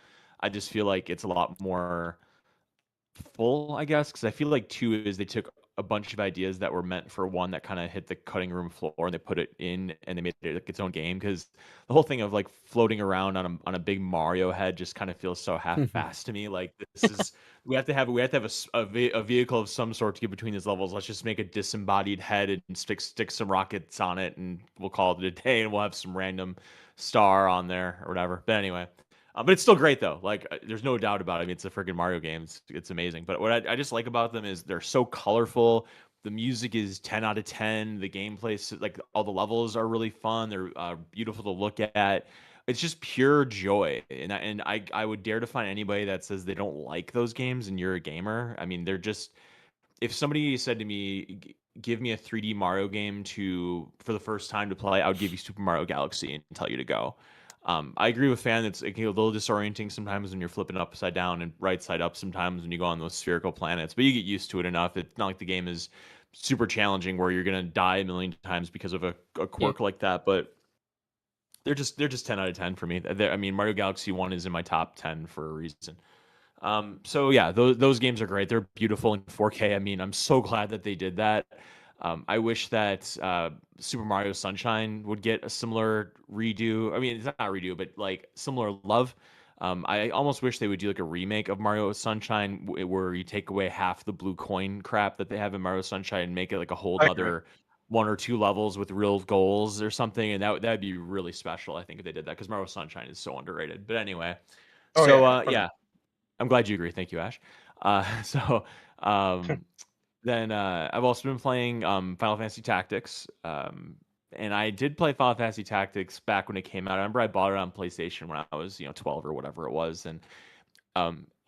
I just feel like it's a lot more full, I guess, because I feel like two is they took a bunch of ideas that were meant for one that kind of hit the cutting room floor and they put it in and they made it like its own game. Because the whole thing of like floating around on a big Mario head just kind of feels so half-assed to me. Like this is we have to have a vehicle of some sort to get between these levels. Let's just make a disembodied head and stick some rockets on it and we'll call it a day and we'll have some random star on there or whatever. But anyway. But it's still great though. Like, there's no doubt about it. I mean, it's a freaking Mario game. It's amazing. But what I just like about them is they're so colorful. The music is 10 out of 10. The gameplay, like all the levels are really fun. They're beautiful to look at. It's just pure joy. And I would dare to find anybody that says they don't like those games and you're a gamer. I mean, they're just, if somebody said to me, "Give me a 3D Mario game to for the first time to play," I would give you Super Mario Galaxy and tell you to go. I agree with Fan. It's, it can be a little disorienting sometimes when you're flipping upside down and right side up. Sometimes when you go on those spherical planets, but you get used to it enough. It's not like the game is super challenging where you're gonna die a million times because of a yeah. quirk like that. But they're just 10 out of 10 for me. I mean, Mario Galaxy 1 is in my top 10 for a reason. So yeah, those games are great. They're beautiful in 4K. I mean, I'm so glad that they did that. I wish that Super Mario Sunshine would get a similar redo. I mean, it's not a redo, but like similar love. I almost wish they would do like a remake of Mario Sunshine where you take away half the blue coin crap that they have in Mario Sunshine and make it like a whole I agree. nother one or two levels with real goals or something. And that'd be really special, I think, if they did that because Mario Sunshine is so underrated. But anyway, Oh so yeah, yeah, I'm glad you agree. Thank you, Ash. So Sure. um, then I've also been playing Final Fantasy Tactics. And I did play Final Fantasy Tactics back when it came out. I remember I bought it on PlayStation when I was, 12 or whatever it was. And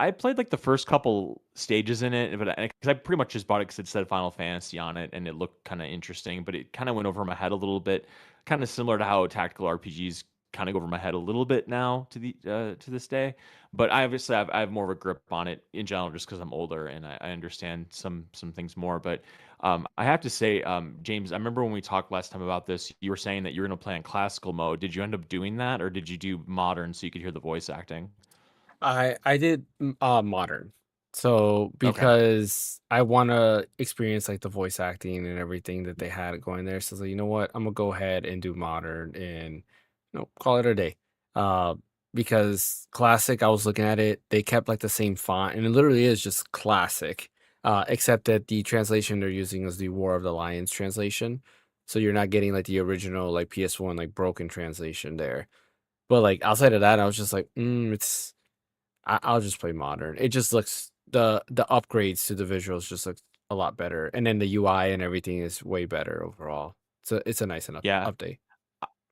I played like the first couple stages in it, but because I pretty much just bought it because it said Final Fantasy on it and it looked kind of interesting, but it kind of went over my head a little bit, kind of similar to how tactical RPGs kind of go over my head a little bit now to this day. But I have more of a grip on it in general just because I'm older and I understand some things more. But I have to say, James, I remember when we talked last time about this, you were saying that you were going to play in classical mode. Did you end up doing that, or did you do modern so you could hear the voice acting? I did modern. So Okay. because I want to experience like the voice acting and everything that they had going there, so I was like, you know what, I'm gonna go ahead and do modern and call it a day. Uh, because classic, I was looking at it, they kept like the same font, and it literally is just classic. Except that the translation they're using is the War of the Lions translation, so you're not getting like the original like PS1 like broken translation there. But like outside of that, I was just like, it's I'll just play modern. It just looks the upgrades to the visuals just look a lot better, and then the UI and everything is way better overall. So it's a nice enough Yeah. update.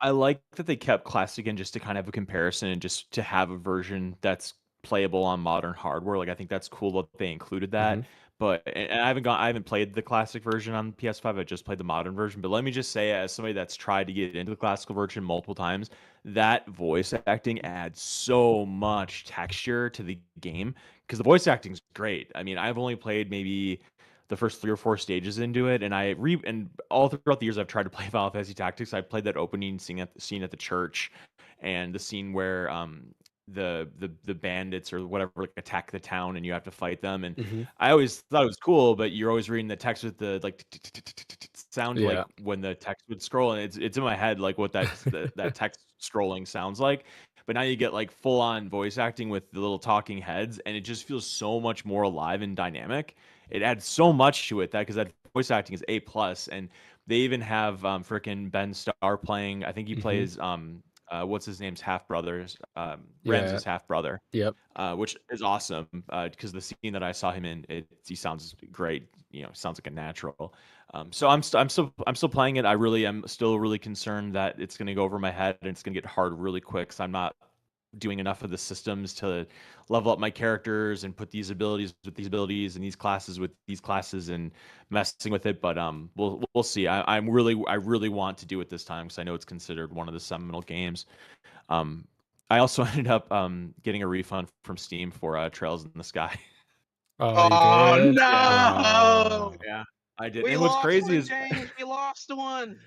I like that they kept classic in just to kind of have a comparison and just to have a version that's playable on modern hardware. Like I think that's cool that they included that. Hmm. But and I haven't played the classic version on PS5. I just played the modern version. But let me just say, as somebody that's tried to get into the classical version multiple times, that voice acting adds so much texture to the game because the voice acting's great. I mean, I've only played maybe the first 3 or 4 stages into it, and and all throughout the years I've tried to play Final Fantasy Tactics. I played that opening scene at the church, and the scene where the bandits or whatever like attack the town and you have to fight them. And Hmm. I always thought it was cool, but you're always reading the text with the like sound like Yeah. when the text would scroll, and it's in my head like what that text scrolling sounds like. But now you get like full on voice acting with the little talking heads, and it just feels so much more alive and dynamic. It adds so much to it that because that voice acting is A+, and they even have frickin' Ben Starr playing. I think he Hmm. plays what's his name's half brothers, Yeah. Ramsey's half brother, Yep. which is awesome because the scene that I saw him in, he sounds great. You know, sounds like a natural. So I'm still playing it. I really am still really concerned that it's going to go over my head and it's going to get hard really quick. Because I'm not doing enough of the systems to level up my characters and put these abilities with these abilities and these classes with these classes and messing with it. But we'll see. I really want to do it this time because I know it's considered one of the seminal games. I also ended up getting a refund from Steam for Trails in the Sky. Oh, you Oh did? no! Oh. Yeah, I did. We And what's lost crazy one, is James. We lost one.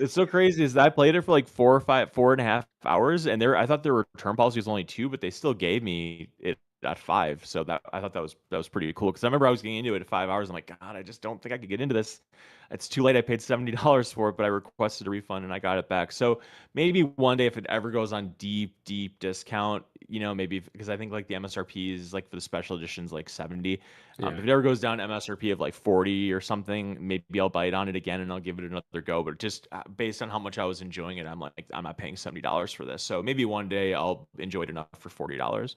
it's so crazy is that I played it for like 4.5 hours, and I thought their return policy was only 2, but they still gave me it at 5. So that I thought that was pretty cool because I remember I was getting into it at 5 hours. I'm like, God, I just don't think I could get into this. It's too late. I paid $70 for it, but I requested a refund and I got it back. So maybe one day if it ever goes on deep discount, you know, maybe because I think like the MSRP is like for the special editions like 70. Yeah. If it ever goes down to MSRP of like 40 or something, maybe I'll bite on it again and I'll give it another go. But just based on how much I was enjoying it, I'm like, I'm not paying $70 for this. So maybe one day I'll enjoy it enough for $40.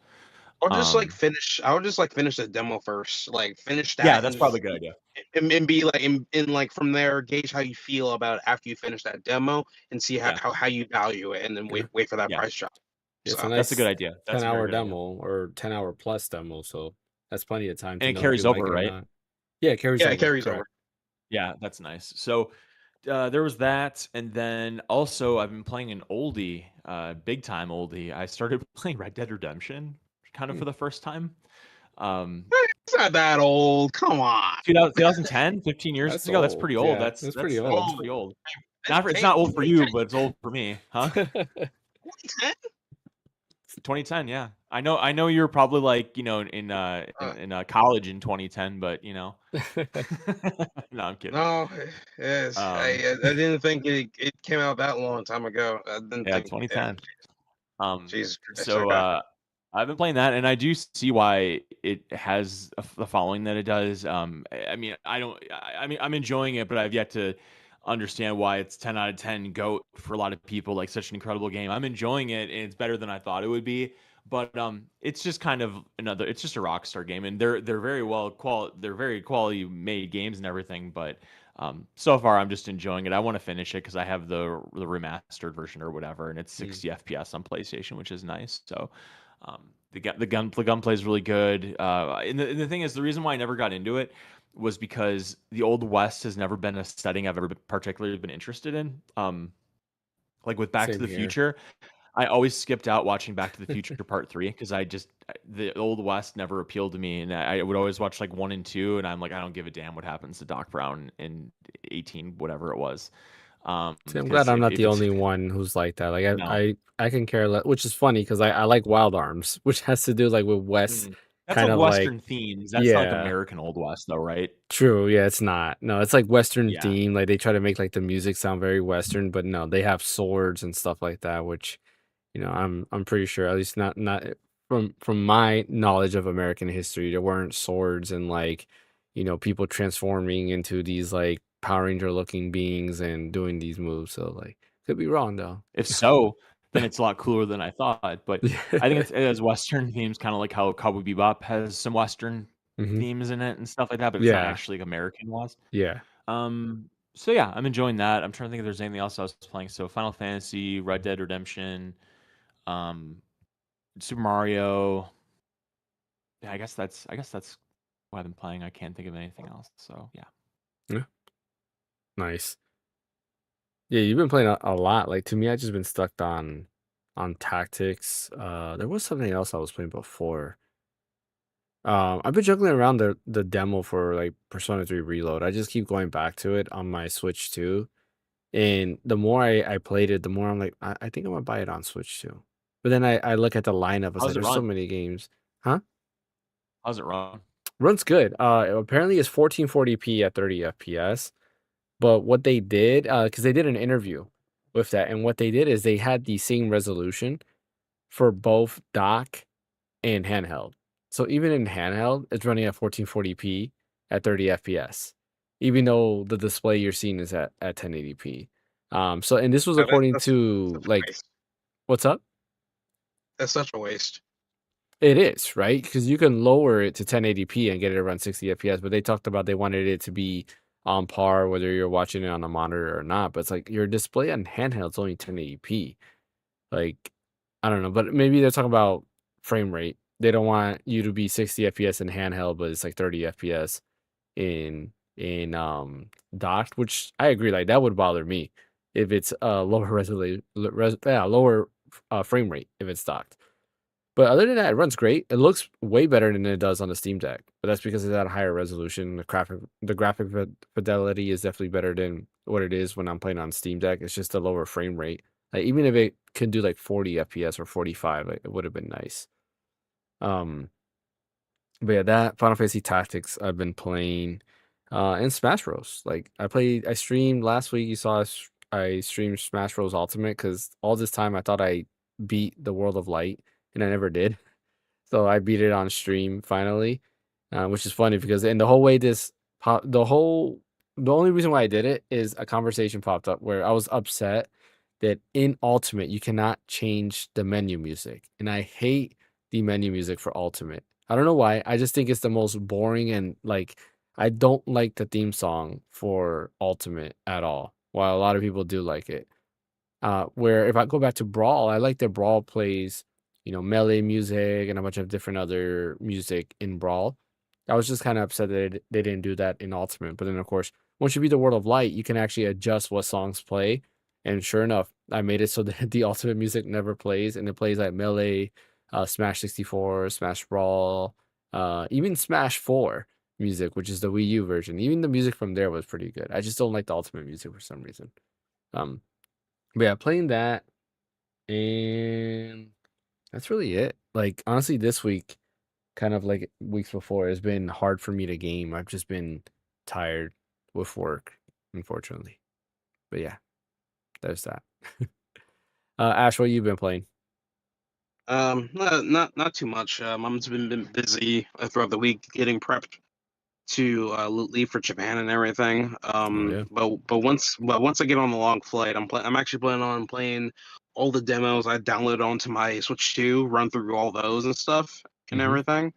Or just like Um, finish. I would just like finish the demo first. Like finish yeah, that that's probably a good idea. and be like in like from there gauge how you feel about it after you finish that demo and see Yeah, how you value it and then Yeah. wait for that yeah, price drop. It's a So that's a good nice idea. That's a very 10-hour good idea. demo or 10-hour plus demo, so that's plenty of time And to it know if carries you like over, it or right? not. Yeah, it carries yeah, over. it carries Correct. over. Yeah, that's nice. So there was that, and then also I've been playing an oldie, big time oldie. I started playing Red Dead Redemption kind of Hmm. for the first time. It's not that old. Come on. 2010, 15 years That's ago. That's old. pretty old. Yeah, That's that's pretty that's old. that's Oh, pretty old. It's James, not old for you, but it's old for me, huh? 2010? 2010, yeah. I know you're probably like, you know, Uh, in college in 2010, but you know. No, I'm kidding. no, yes. Um, I didn't think it came out that long time ago. I didn't yeah, think. Yeah, 2010. Jesus Christ. So Okay. I've been playing that, and I do see why it has the following that it does. I mean, I mean, I'm enjoying it, but I've yet to understand why it's 10 out of 10 GOAT for a lot of people. Like such an incredible game. I'm enjoying it, and it's better than I thought it would be. But it's just kind of another. It's just a Rockstar game, and they're very quality made games and everything. But so far, I'm just enjoying it. I want to finish it because I have the remastered version or whatever, and it's 60 FPS on PlayStation, which is nice. So the gunplay is really good. And the thing is, the reason why I never got into it was because the Old West has never been a setting I've ever particularly been interested in. Like with Back to Same the here. Future, I always skipped out watching Back to the Future Part 3 because the Old West never appealed to me, and I would always watch like 1 and 2, and I'm like, I don't give a damn what happens to Doc Brown in 18 whatever it was. See, I'm Because glad I'm not if the it's only one who's like that. Like no, I can care less, which is funny because I like Wild Arms, which has to do like with West, that's kind like of like Western themes. That's not like yeah, American Old West though, right? true. Yeah, it's not. No, it's like Western Yeah. theme. Like they try to make like the music sound very Western, but no, they have swords and stuff like that, which I'm pretty sure at least not from my knowledge of American history, there weren't swords and like people transforming into these like Power Ranger looking beings and doing these moves. So like could be wrong though. If so, then it's a lot cooler than I thought. But I think it has Western themes, kind of like how Cowboy Bebop has some Western Hmm. themes in it and stuff like that, but it's not Yeah, actually like American West. yeah. So yeah, I'm enjoying that. I'm trying to think if there's anything else I was playing. So Final Fantasy, Red Dead Redemption, um, Super Mario. Yeah, I guess that's what I've been playing. I can't think of anything else. So yeah. Yeah. Nice. Yeah, you've been playing a lot. Like to me, I just been stuck on tactics. There was something else I was playing before. I've been juggling around the demo for like Persona 3 Reload. I just keep going back to it on my Switch too. And the more I played it, the more I'm like, I think I'm gonna buy it on Switch too. But then I look at the lineup. It's How's like it there's so run? many games. Huh? How's it run? Runs good. Apparently it's 1440p at 30 FPS. But what they did, because they did an interview with that, and what they did is they had the same resolution for both dock and handheld. So even in handheld, it's running at 1440p at 30 FPS, even though the display you're seeing is at 1080p. So and this was according to such a like waste. what's up? That's such a waste. It is, right? Because you can lower it to 1080p and get it to run 60 FPS, but they talked about they wanted it to be on par whether you're watching it on a monitor or not. But it's like your display on handheld's only 1080p. Like, I don't know, but maybe they're talking about frame rate. They don't want you to be 60 FPS in handheld, but it's like 30 FPS in docked, which I agree, like that would bother me if it's lower resolution, lower frame rate if it's docked. But other than that, it runs great. It looks way better than it does on the Steam Deck, but that's because it's at a higher resolution. The graphic fidelity is definitely better than what it is when I'm playing on Steam Deck. It's just a lower frame rate. Like even if it could do like 40 FPS or 45, like, it would have been nice. Um, but yeah, that Final Fantasy Tactics I've been playing, and Smash Bros. Like I streamed last week. You saw I streamed Smash Bros. Ultimate because all this time I thought I beat the World of Light and I never did. So I beat it on stream finally, which is funny because in the whole way the only reason why I did it is a conversation popped up where I was upset that in Ultimate you cannot change the menu music, and I hate the menu music for Ultimate. I don't know why. I just think it's the most boring and like I don't like the theme song for Ultimate at all. While a lot of people do like it. Where if I go back to Brawl, I like that Brawl plays, melee music and a bunch of different other music in Brawl. I was just kind of upset that they didn't do that in Ultimate. But then, of course, once you beat the World of Light, you can actually adjust what songs play. And sure enough, I made it so that the Ultimate music never plays, and it plays like Melee, Smash 64, Smash Brawl, even Smash 4 music, which is the Wii U version. Even the music from there was pretty good. I just don't like the Ultimate music for some reason. But yeah, playing that, and that's really it. Like honestly, this week, kind of like weeks before, has been hard for me to game. I've just been tired with work, unfortunately. But yeah, there's that. Ash, what you been playing? Not too much. I'm just been busy throughout the week getting prepped to leave for Japan and everything. Oh yeah. But once I get on the long flight, I'm actually planning on playing all the demos I downloaded onto my Switch 2, run through all those and stuff and Mm-hmm. everything.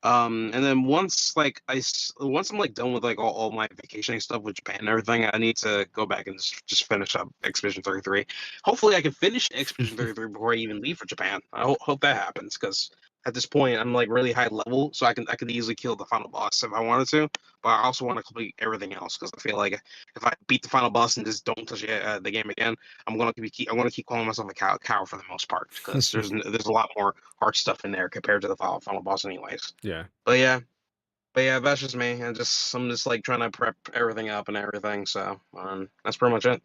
And then once I'm like done with like all my vacationing stuff with Japan and everything, I need to go back and just finish up Expedition 33. Hopefully, I can finish Expedition 33 before I even leave for Japan. I hope that happens because at this point I'm like really high level, so I can easily kill the final boss if I wanted to. But I also want to complete everything else because I feel like if I beat the final boss and just don't touch the game again, I'm gonna keep calling myself a cow for the most part because there's a lot more hard stuff in there compared to the final boss, anyways. Yeah. But yeah, that's just me. I'm just like trying to prep everything up and everything. So that's pretty much it.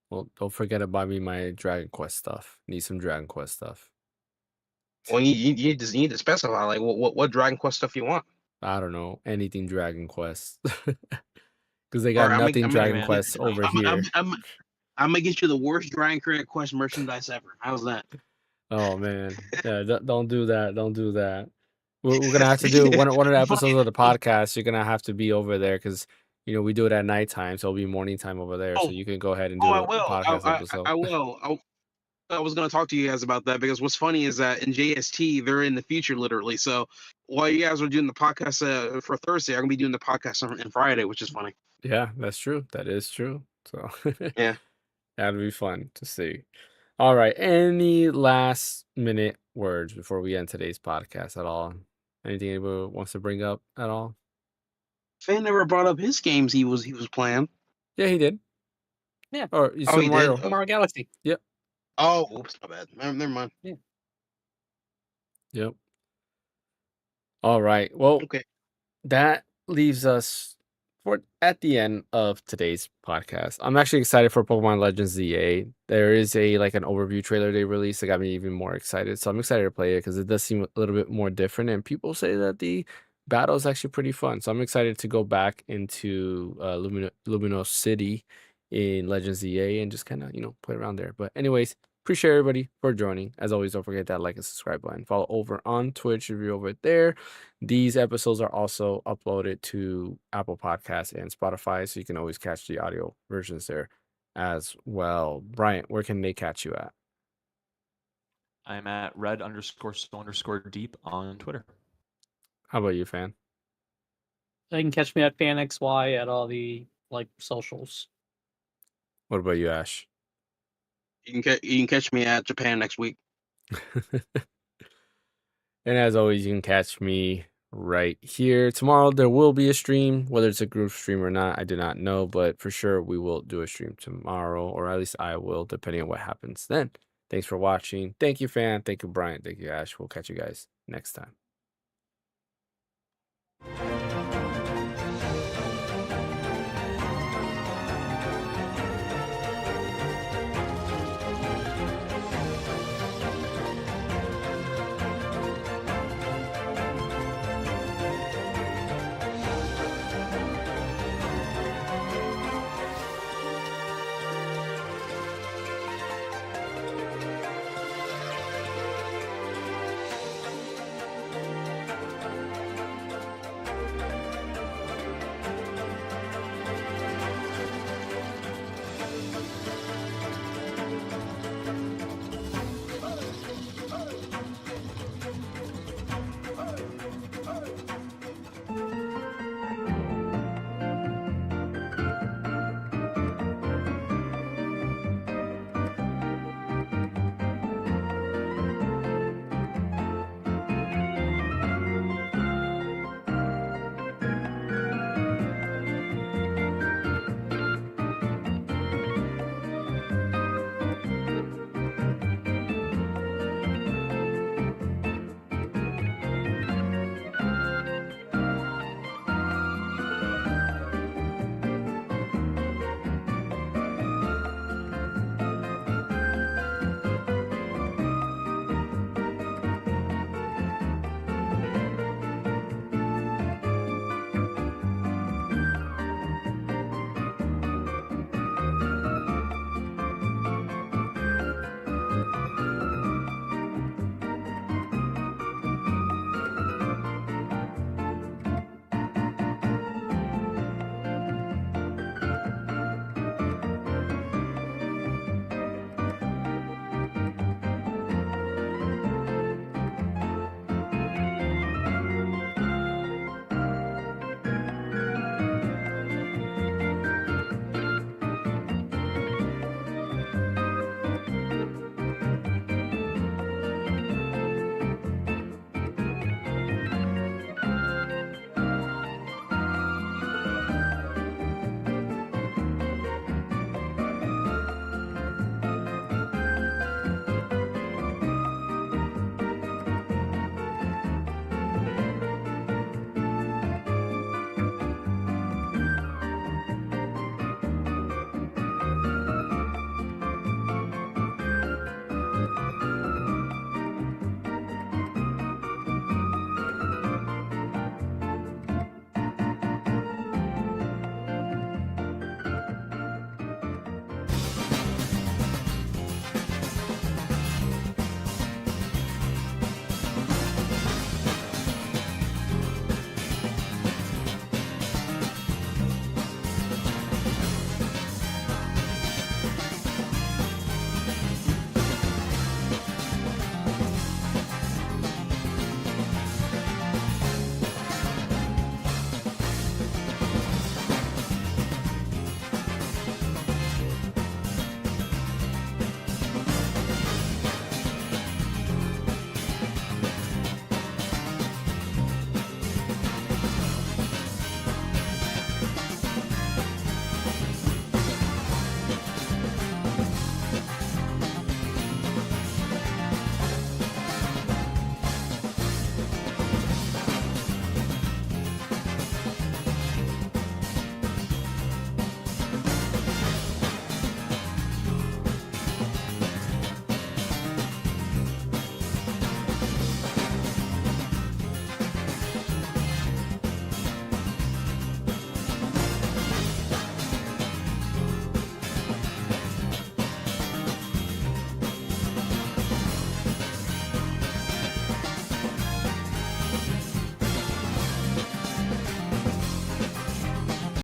Well, don't forget to buy me my Dragon Quest stuff. Need some Dragon Quest stuff. Well, you need to specify like what Dragon Quest stuff you want. I don't know anything Dragon Quest because they Or got nothing Dragon Quest over here. I'm gonna get you the worst Dragon Quest merchandise ever. How's that? Oh man, yeah, don't do that. Don't do that. We're gonna have to do one of the episodes of the podcast. You're gonna have to be over there because we do it at nighttime, so it'll be morning time over there. So you can go ahead and do I a will. podcast episode. I will. I was going to talk to you guys about that because what's funny is that in JST they're in the future literally. So while you guys are doing the podcast for Thursday, I'm gonna be doing the podcast on Friday, which is funny. Yeah, that's true. That is true. So Yeah. that'll be fun to see. All right. Any last minute words before we end today's podcast at all? Anything anybody wants to bring up at all? Fan never brought up his games he was playing. Yeah, he did. Yeah. Or you Oh, Super he Mario. did? Mario Galaxy. Yep. Oh, oops, my bad. Never mind. Yep. All right. Well, Okay. that leaves us at the end of today's podcast, I'm actually excited for Pokemon Legends ZA. There is an overview trailer they released that got me even more excited. So I'm excited to play it because it does seem a little bit more different, and people say that the battle is actually pretty fun. So I'm excited to go back into Luminos City in Legends ZA and just kind of play around there. But anyways, appreciate everybody for joining. As always, don't forget that like and subscribe button. Follow over on Twitch if you're over there. These episodes are also uploaded to Apple Podcasts and Spotify, so you can always catch the audio versions there as well. Bryant, where can they catch you at? I'm at red_so_deep on Twitter. How about you, Fan? They can catch me at Phaneckswhy at all the socials. What about you, Ash? You can catch me at Japan next week. And as always, you can catch me right here. Tomorrow there will be a stream, whether it's a group stream or not, I do not know, but for sure we will do a stream tomorrow, or at least I will, depending on what happens then. Thanks for watching. Thank you, Fan. Thank you, Bryant. Thank you, Ash. We'll catch you guys next time.